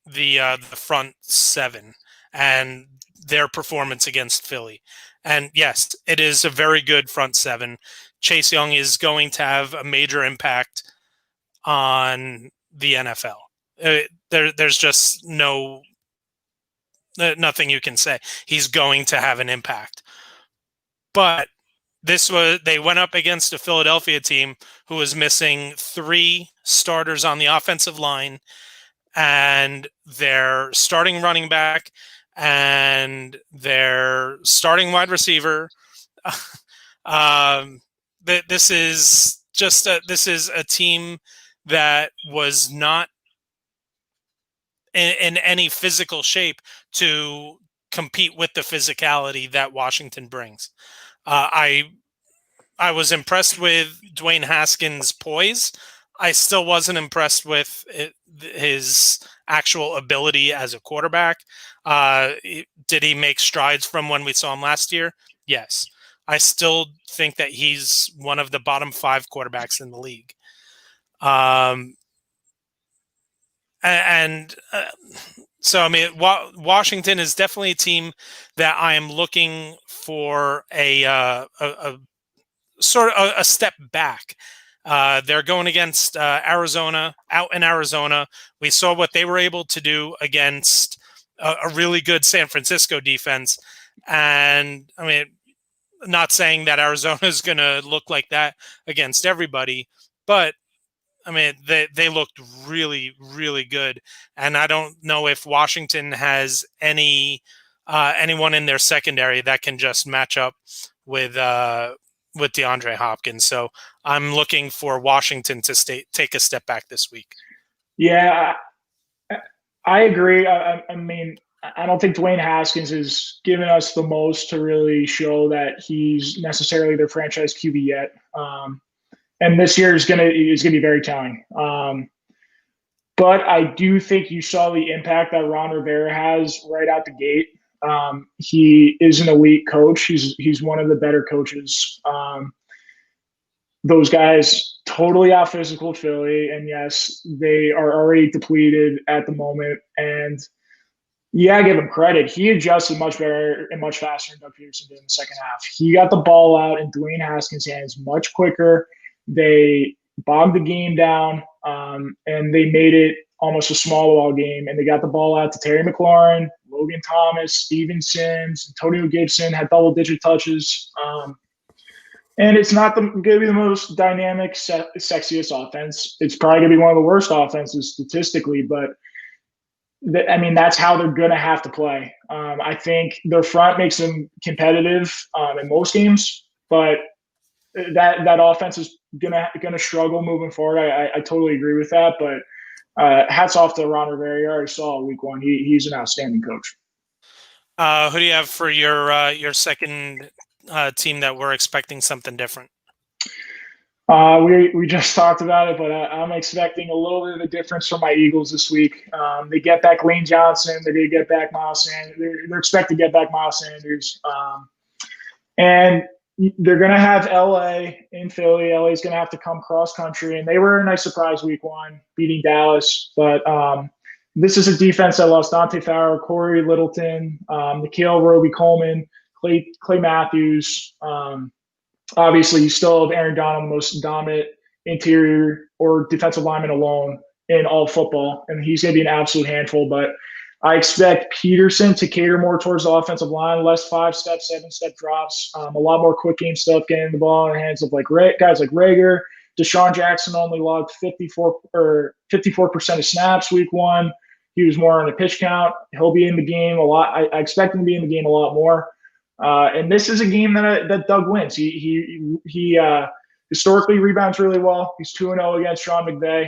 Speaker 1: the front seven and their performance against Philly. And yes, it is a very good front seven. Chase Young is going to have a major impact on the NFL. There's just nothing you can say. He's going to have an impact. But they went up against a Philadelphia team who was missing 3 starters on the offensive line and their starting running back and their starting wide receiver. This is a team that was not in any physical shape to compete with the physicality that Washington brings. I was impressed with Dwayne Haskins' poise. I still wasn't impressed with his actual ability as a quarterback. Did he make strides from when we saw him last year? Yes. I still think that he's one of the bottom 5 quarterbacks in the league. So, I mean, Washington is definitely a team that I am looking for a sort of a step back. They're going against Arizona, out in Arizona. We saw what they were able to do against a really good San Francisco defense. And, I mean, not saying that Arizona is going to look like that against everybody, but I mean, they looked really, really good, and I don't know if Washington has anyone in their secondary that can just match up with DeAndre Hopkins. So I'm looking for Washington to take a step back this week.
Speaker 3: Yeah, I agree. I mean, I don't think Dwayne Haskins has given us the most to really show that he's necessarily their franchise QB yet. And this year is gonna be very telling. But I do think you saw the impact that Ron Rivera has right out the gate. He is an elite coach. He's one of the better coaches. Those guys totally out physical Philly, and yes, they are already depleted at the moment. And yeah, I give him credit. He adjusted much better and much faster than Doug Peterson did in the second half. He got the ball out in Dwayne Haskins' hands much quicker. They bogged the game down, and they made it almost a small ball game. And they got the ball out to Terry McLaurin, Logan Thomas, Steven Sims, Antonio Gibson had double-digit touches. And it's not going to be the most dynamic, sexiest offense. It's probably going to be one of the worst offenses statistically, but I mean, that's how they're going to have to play. I think their front makes them competitive in most games, but that offense is gonna struggle moving forward. I totally agree with that, but hats off to Ron Rivera. You already saw week 1. He's an outstanding coach.
Speaker 1: Who do you have for your second team that we're expecting something different?
Speaker 3: We just talked about it, but I'm expecting a little bit of a difference from my Eagles this week. They get back Lane Johnson. They did get back Miles Sanders. They're expected to get back Miles Sanders. And they're going to have LA in Philly. LA is going to have to come cross country. And they were a nice surprise week 1, beating Dallas. But this is a defense that lost Dante Fowler, Corey Littleton, Nikhil Roby-Coleman, Clay Matthews. Obviously, you still have Aaron Donald, the most dominant interior or defensive lineman alone in all football, and he's going to be an absolute handful. But I expect Peterson to cater more towards the offensive line, less 5-step, 7-step drops, a lot more quick game stuff, getting the ball in the hands of guys like Rager. Deshaun Jackson only logged 54% of snaps week 1. He was more on the pitch count. He'll be in the game a lot. I expect him to be in the game a lot more. And this is a game that Doug wins. He historically rebounds really well. He's 2-0 against Sean McVay.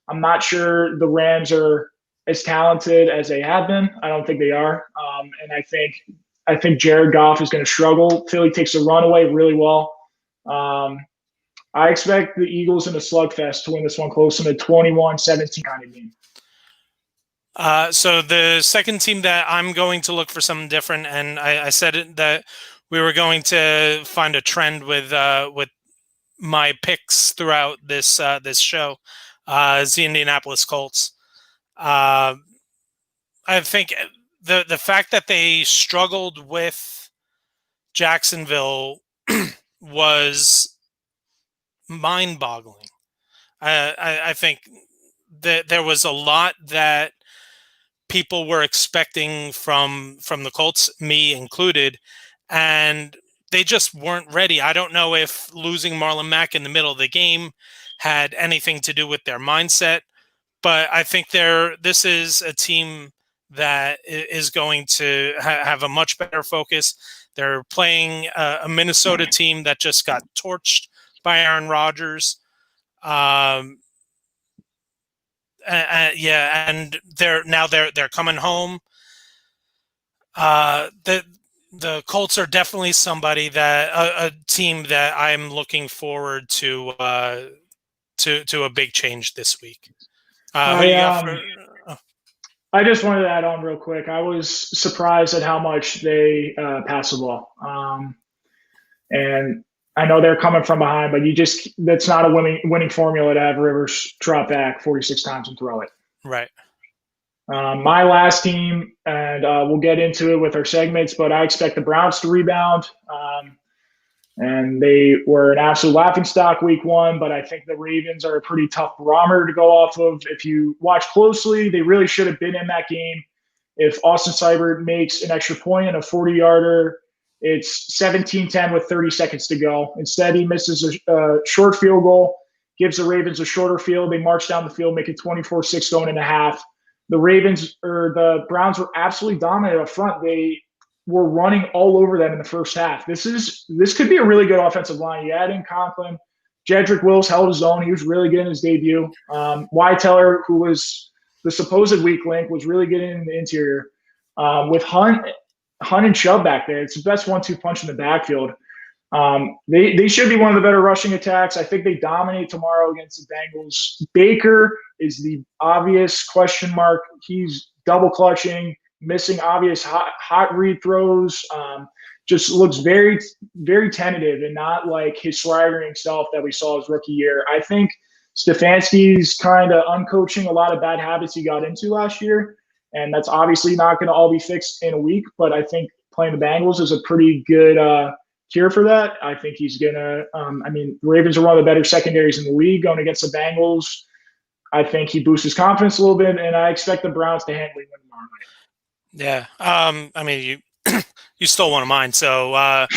Speaker 3: I'm not sure the Rams are as talented as they have been. I don't think they are. And I think I think Jared Goff is going to struggle. Philly takes a runaway really well. I expect the Eagles in a slugfest to win this one close in a 21-17 kind of game.
Speaker 1: So the second team that I'm going to look for something different, and I said that we were going to find a trend with my picks throughout this show, is the Indianapolis Colts. I think the fact that they struggled with Jacksonville was mind-boggling. I think that there was a lot that people were expecting from the Colts, me included, and they just weren't ready. I don't know if losing Marlon Mack in the middle of the game had anything to do with their mindset, but I think this is a team that is going to have a much better focus. They're playing a Minnesota team that just got torched by Aaron Rodgers. And they're coming home. The Colts are definitely somebody that a team that I'm looking forward to a big change this week.
Speaker 3: I just wanted to add on real quick. I was surprised at how much they pass the ball. And I know they're coming from behind, but that's not a winning formula to have Rivers drop back 46 times and throw it.
Speaker 1: Right.
Speaker 3: My last team, and we'll get into it with our segments, but I expect the Browns to rebound. And they were an absolute laughingstock week one, but I think the Ravens are a pretty tough barometer to go off of. If you watch closely, they really should have been in that game. If Austin Seibert makes an extra point and a 40-yarder, it's 17-10 with 30 seconds to go. Instead, he misses a short field goal, gives the Ravens a shorter field. They march down the field, make it 24-6 going into half. The Browns were absolutely dominant up front. They were running all over them in the first half. This could be a really good offensive line. You add in Conklin. Jedrick Wills held his own. He was really good in his debut. Teller, who was the supposed weak link, was really good in the interior. With Hunt and Chubb back there, it's the best 1-2 punch in the backfield. They should be one of the better rushing attacks. I think they dominate tomorrow against the Bengals. Baker is the obvious question mark. He's double clutching, missing obvious hot read throws. Just looks very, very tentative and not like his swaggering self that we saw his rookie year. I think Stefanski's kind of uncoaching a lot of bad habits he got into last year, and that's obviously not going to all be fixed in a week. But I think playing the Bengals is a pretty good cure for that. I think he's going to the Ravens are one of the better secondaries in the league going against the Bengals. I think he boosts his confidence a little bit, and I expect the Browns to handily win tomorrow night.
Speaker 1: Yeah. You stole one of mine, so I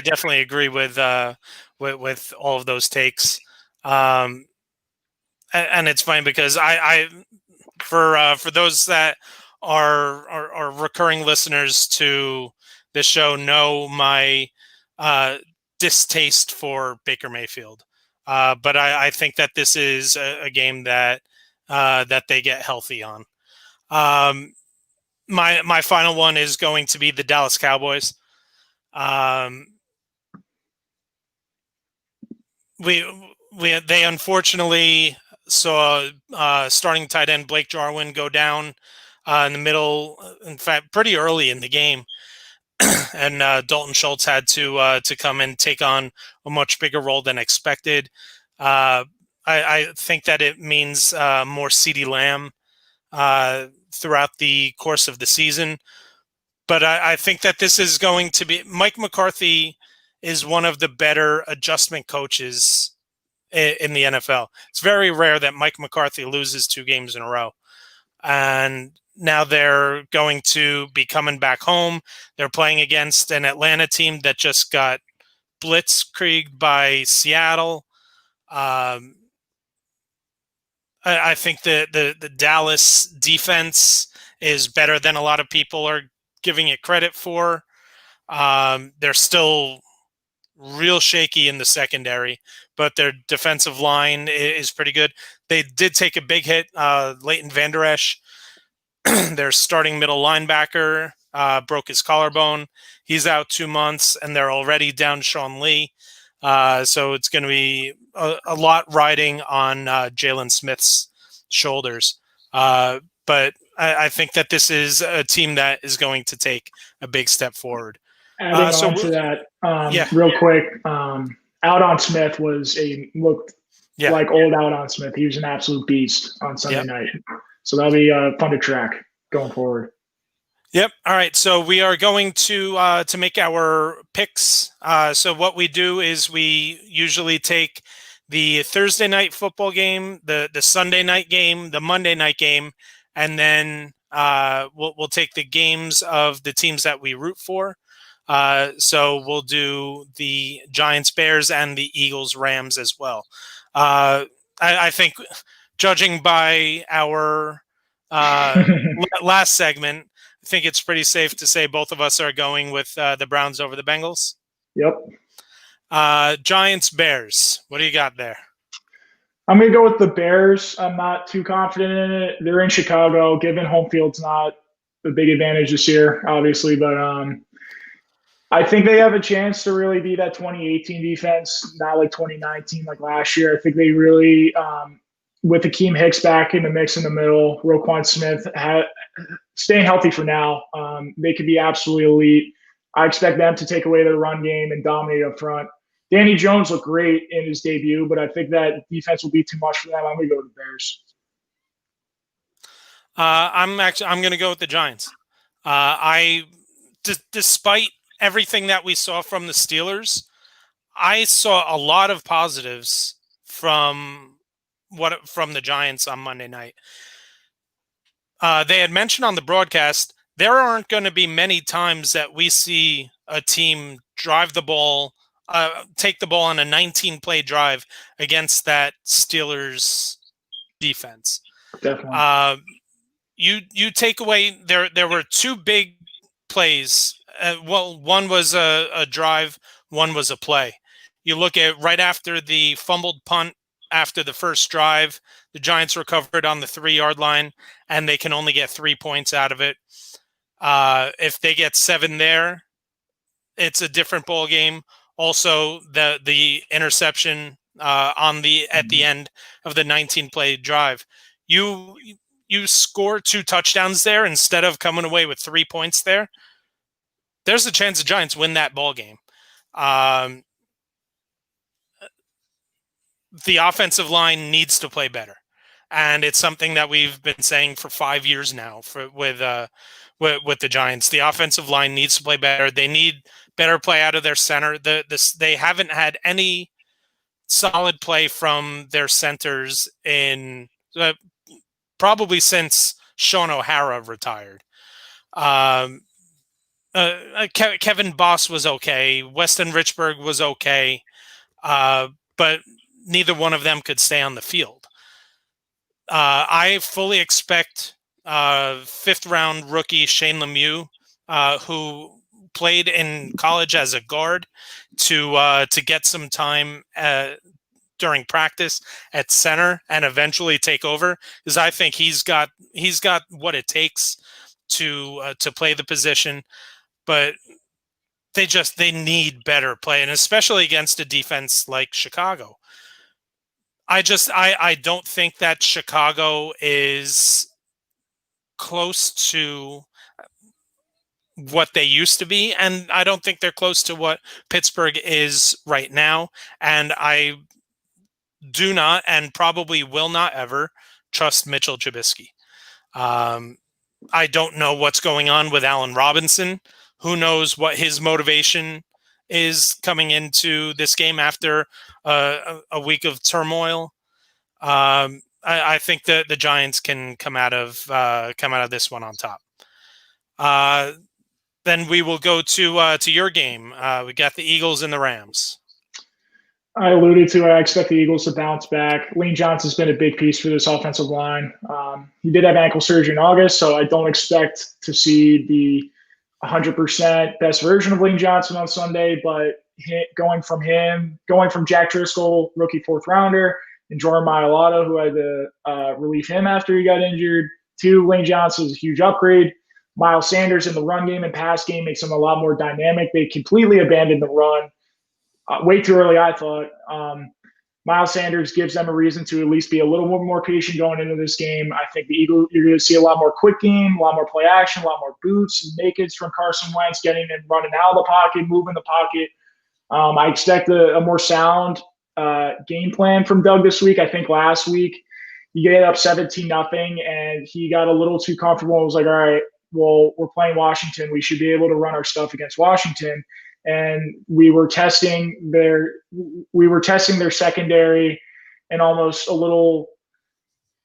Speaker 1: definitely agree with all of those takes. And it's funny because for those that are recurring listeners to this show know my distaste for Baker Mayfield. But I think that this is a game that they get healthy on. My final one is going to be the Dallas Cowboys. They unfortunately saw starting tight end Blake Jarwin go down in the middle, in fact, pretty early in the game. And Dalton Schultz had to come and take on a much bigger role than expected. I think that it means more CeeDee Lamb throughout the course of the season. But I think that this is going to be – Mike McCarthy is one of the better adjustment coaches in the NFL. It's very rare that Mike McCarthy loses 2 games in a row. And now they're going to be coming back home. They're playing against an Atlanta team that just got blitzkrieged by Seattle. I think the Dallas defense is better than a lot of people are giving it credit for. They're still real shaky in the secondary, but their defensive line is pretty good. They did take a big hit, Leighton Vander Esch, their starting middle linebacker, broke his collarbone. He's out 2 months, and they're already down Sean Lee. So it's going to be a lot riding on Jalen Smith's shoulders. But I think that this is a team that is going to take a big step forward.
Speaker 3: Adding on to that, real quick, Aldon Smith looked like old Aldon Smith. He was an absolute beast on Sunday night. So that'll be fun to track going forward.
Speaker 1: Yep. All right. So we are going to make our picks. So what we do is we usually take the Thursday night football game, the Sunday night game, the Monday night game, and then we'll take the games of the teams that we root for. So we'll do the Giants, Bears, and the Eagles, Rams as well. I think, judging by our last segment, I think it's pretty safe to say both of us are going with the Browns over the Bengals.
Speaker 3: Yep.
Speaker 1: Giants, Bears. What do you got there?
Speaker 3: I'm going to go with the Bears. I'm not too confident in it. They're in Chicago. Given home field's not a big advantage this year, obviously, but I think they have a chance to really be that 2018 defense, not like 2019 like last year. I think they really, with Akeem Hicks back in the mix in the middle, Roquan Smith staying healthy for now, they could be absolutely elite. I expect them to take away their run game and dominate up front. Danny Jones looked great in his debut, but I think that defense will be too much for them. I'm going to go with the Bears.
Speaker 1: I'm going to go with the Giants. Despite everything that we saw from the Steelers, I saw a lot of positives from the Giants on Monday night. They had mentioned on the broadcast there aren't going to be many times that we see a team drive the ball, take the ball on a 19-play drive against that Steelers defense.
Speaker 3: Definitely.
Speaker 1: You take away there were two big plays. One was a drive, one was a play. You look at right after the fumbled punt after the first drive, the Giants recovered on the 3-yard line, and they can only get 3 points out of it. If they get 7 there, it's a different ball game. Also, the interception at the end of the 19-play drive, you score 2 touchdowns there instead of coming away with 3 points there. There's a chance the Giants win that ball game. The offensive line needs to play better, and it's something that we've been saying for 5 years now. With the Giants, the offensive line needs to play better. They need better play out of their center. They haven't had any solid play from their centers in probably since Sean O'Hara retired. Kevin Boss was okay. Weston Richburg was okay. But neither one of them could stay on the field. I fully expect 5th-round rookie Shane Lemieux, who played in college as a guard, to get some time during practice at center and eventually take over, because I think he's got what it takes to play the position. But they need better play, and especially against a defense like Chicago. I don't think that Chicago is close to what they used to be, and I don't think they're close to what Pittsburgh is right now. And I do not, and probably will not ever, trust Mitchell Trubisky. I don't know what's going on with Allen Robinson. Who knows what his motivation is coming into this game after a week of turmoil. I think that the Giants can come out of this one on top. Then we will go to your game. We got the Eagles and the Rams.
Speaker 3: I alluded to it. I expect the Eagles to bounce back. Lane Johnson's been a big piece for this offensive line. He did have ankle surgery in August, so I don't expect to see the 100% best version of Lane Johnson on Sunday, but going from Jack Driscoll, rookie 4th rounder, and Jordan Mailata, who had to relieve him after he got injured, to Lane Johnson is a huge upgrade. Miles Sanders in the run game and pass game makes them a lot more dynamic. They completely abandoned the run way too early, I thought. Miles Sanders gives them a reason to at least be a little more patient going into this game. I think the Eagles, you're going to see a lot more quick game, a lot more play action, a lot more boots, nakeds from Carson Wentz, getting and running out of the pocket, moving the pocket. I expect a more sound game plan from Doug this week. I think last week he gave up 17-0, and he got a little too comfortable and was like, all right, well, we're playing Washington. We should be able to run our stuff against Washington. And we were testing their secondary, and almost a little,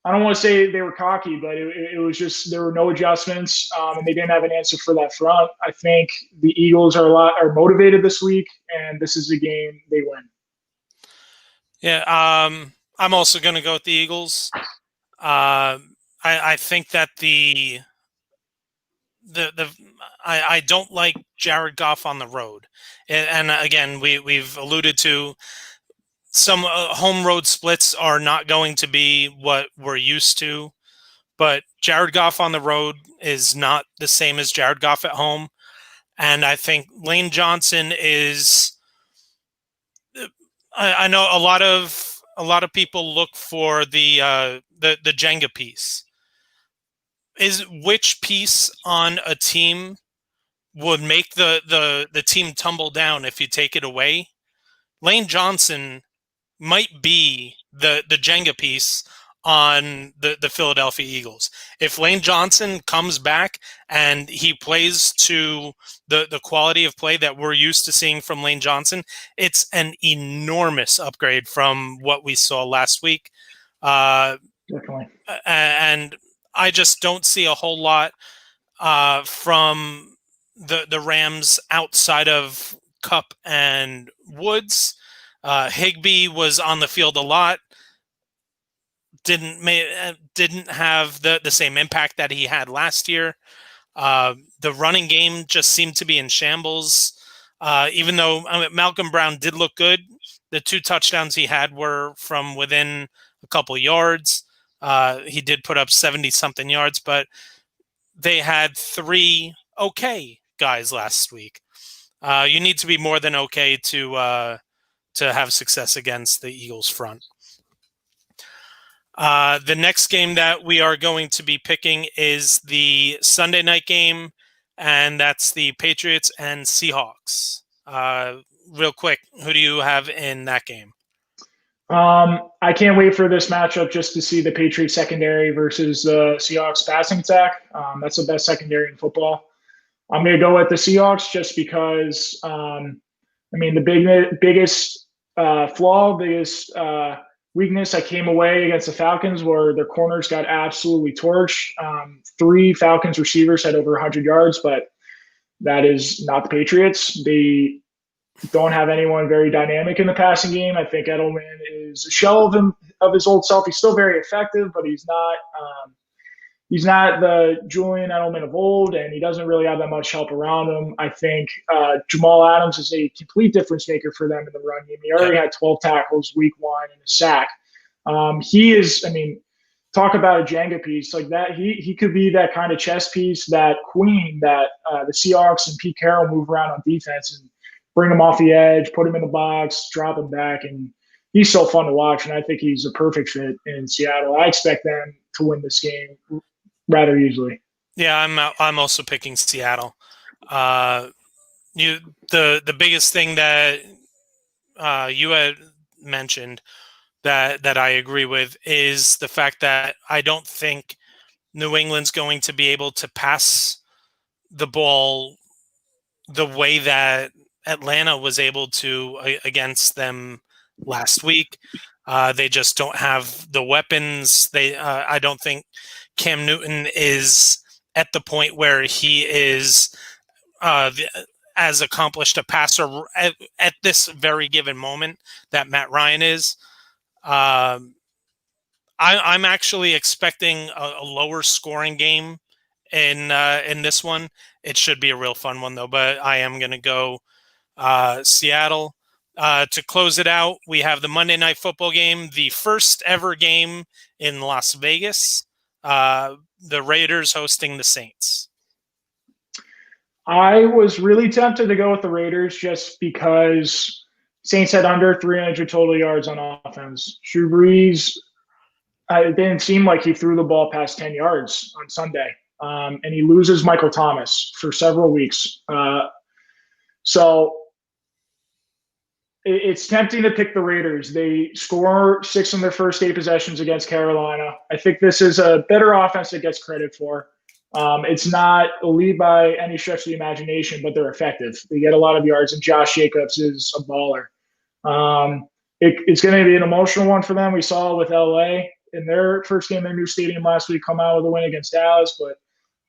Speaker 3: I don't want to say they were cocky, but it was just there were no adjustments, and they didn't have an answer for that front. I think the Eagles are motivated this week, and this is a game they win.
Speaker 1: Yeah, I'm also going to go with the Eagles. I think that I don't like Jared Goff on the road, and again we've alluded to some home road splits are not going to be what we're used to, but Jared Goff on the road is not the same as Jared Goff at home, and I think Lane Johnson is. I know a lot of people look for the Jenga piece. Is which piece on a team would make the team tumble down if you take it away? Lane Johnson might be the Jenga piece on the Philadelphia Eagles. If Lane Johnson comes back and he plays to the quality of play that we're used to seeing from Lane Johnson, it's an enormous upgrade from what we saw last week.
Speaker 3: Definitely.
Speaker 1: And I just don't see a whole lot from the Rams outside of Kupp and Woods. Higbee was on the field a lot. Didn't have the same impact that he had last year. The running game just seemed to be in shambles. Even though Malcolm Brown did look good, the 2 touchdowns he had were from within a couple yards. He did put up 70-something yards, but they had 3 okay guys last week. You need to be more than okay to have success against the Eagles front. The next game that we are going to be picking is the Sunday night game, and that's the Patriots and Seahawks. Real quick, who do you have in that game?
Speaker 3: I can't wait for this matchup just to see the Patriots secondary versus the Seahawks passing attack. That's the best secondary in football. I'm going to go with the Seahawks just because, the biggest flaw, biggest weakness I came away against the Falcons were their corners got absolutely torched. 3 Falcons receivers had over 100 yards, but that is not the Patriots. They don't have anyone very dynamic in the passing game. I think Edelman is a shell of his old self. He's still very effective, but he's not the Julian Edelman of old, and he doesn't really have that much help around him. I think Jamal Adams is a complete difference maker for them in the run game. He already had 12 tackles week 1 and a sack. He is, talk about a Jenga piece like that. He could be that kind of chess piece, that queen that the Seahawks and Pete Carroll move around on defense and bring him off the edge, put him in the box, drop him back, and he's so fun to watch. And I think he's a perfect fit in Seattle. I expect them to win this game rather easily.
Speaker 1: Yeah, I'm also picking Seattle. The biggest thing that you had mentioned that I agree with is the fact that I don't think New England's going to be able to pass the ball the way that Atlanta was able to against them last week. They just don't have the weapons. I don't think Cam Newton is at the point where he is as accomplished a passer at this very given moment that Matt Ryan is. I'm actually expecting a lower scoring game in this one. It should be a real fun one though, but I am going to go Seattle. To close it out, we have the Monday Night Football game, the first ever game in Las Vegas. The Raiders hosting the Saints.
Speaker 3: I was really tempted to go with the Raiders just because Saints had under 300 total yards on offense. Drew Brees, it didn't seem like he threw the ball past 10 yards on Sunday. And he loses Michael Thomas for several weeks. So it's tempting to pick the Raiders. They score 6 in their first 8 possessions against Carolina. I think this is a better offense that gets credit for. It's not elite by any stretch of the imagination, but they're effective. They get a lot of yards, and Josh Jacobs is a baller. It's going to be an emotional one for them. We saw with LA in their first game in their new stadium last week come out with a win against Dallas, but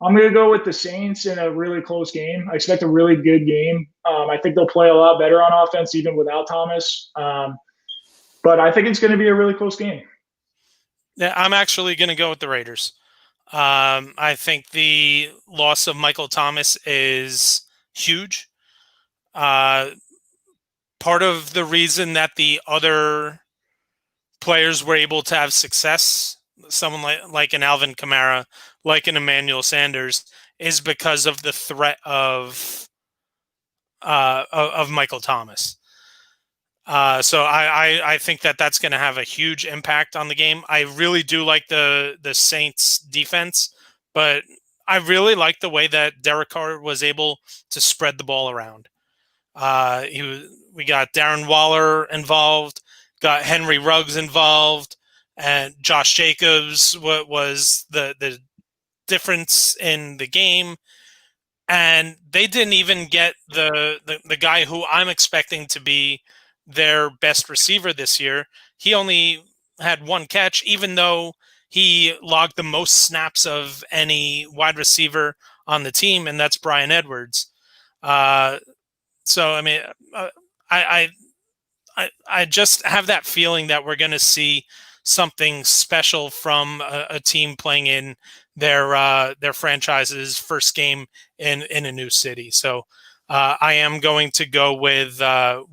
Speaker 3: I'm going to go with the Saints in a really close game. I expect a really good game. I think they'll play a lot better on offense even without Thomas. But I think it's going to be a really close game.
Speaker 1: Yeah, I'm actually going to go with the Raiders. I think the loss of Michael Thomas is huge. Part of the reason that the other players were able to have success, someone like an Alvin Kamara, like an Emmanuel Sanders, is because of the threat of Michael Thomas. So I think that that's going to have a huge impact on the game. I really do like the Saints defense, but I really like the way that Derek Carr was able to spread the ball around. We got Darren Waller involved, got Henry Ruggs involved, and Josh Jacobs was the difference in the game. And they didn't even get the guy who I'm expecting to be their best receiver this year. He only had 1 catch, even though he logged the most snaps of any wide receiver on the team, and that's Bryan Edwards. So, I mean, I just have that feeling that we're going to see something special from a team playing in their franchise's first game in a new city. So I am going to go with the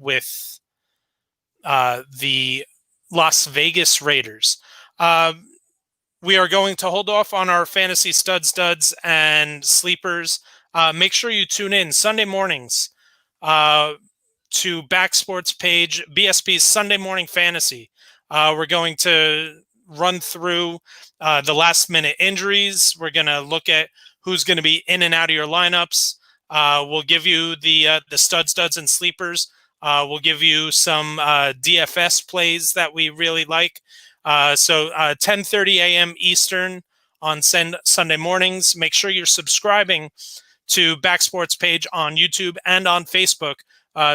Speaker 1: Las Vegas Raiders. We are going to hold off on our fantasy studs and sleepers. Make sure you tune in Sunday mornings to Back Sports page, BSP's Sunday Morning Fantasy. We're going to run through the last minute injuries. We're going to look at who's going to be in and out of your lineups. We'll give you the studs and sleepers. We'll give you some DFS plays that we really like. So 10:30 a.m. Eastern on Sunday mornings. Make sure you're subscribing to Back Sports page on YouTube and on Facebook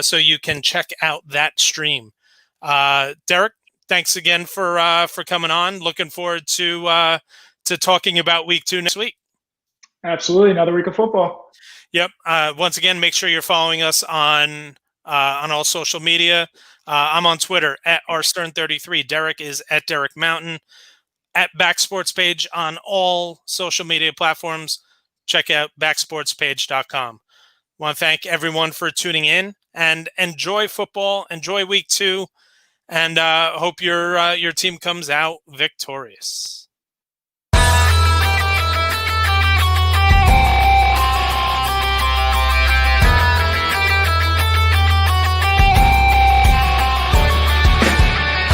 Speaker 1: so you can check out that stream. Derek, thanks again for coming on. Looking forward to talking about week 2 next week.
Speaker 3: Absolutely. Another week of football.
Speaker 1: Yep. Once again, make sure you're following us on all social media. I'm on Twitter at rstern33. Derek is at Derek Mountain. At Back Sports page on all social media platforms. Check out backsportspage.com. Want to thank everyone for tuning in and enjoy football. Enjoy week 2, and hope your team comes out victorious.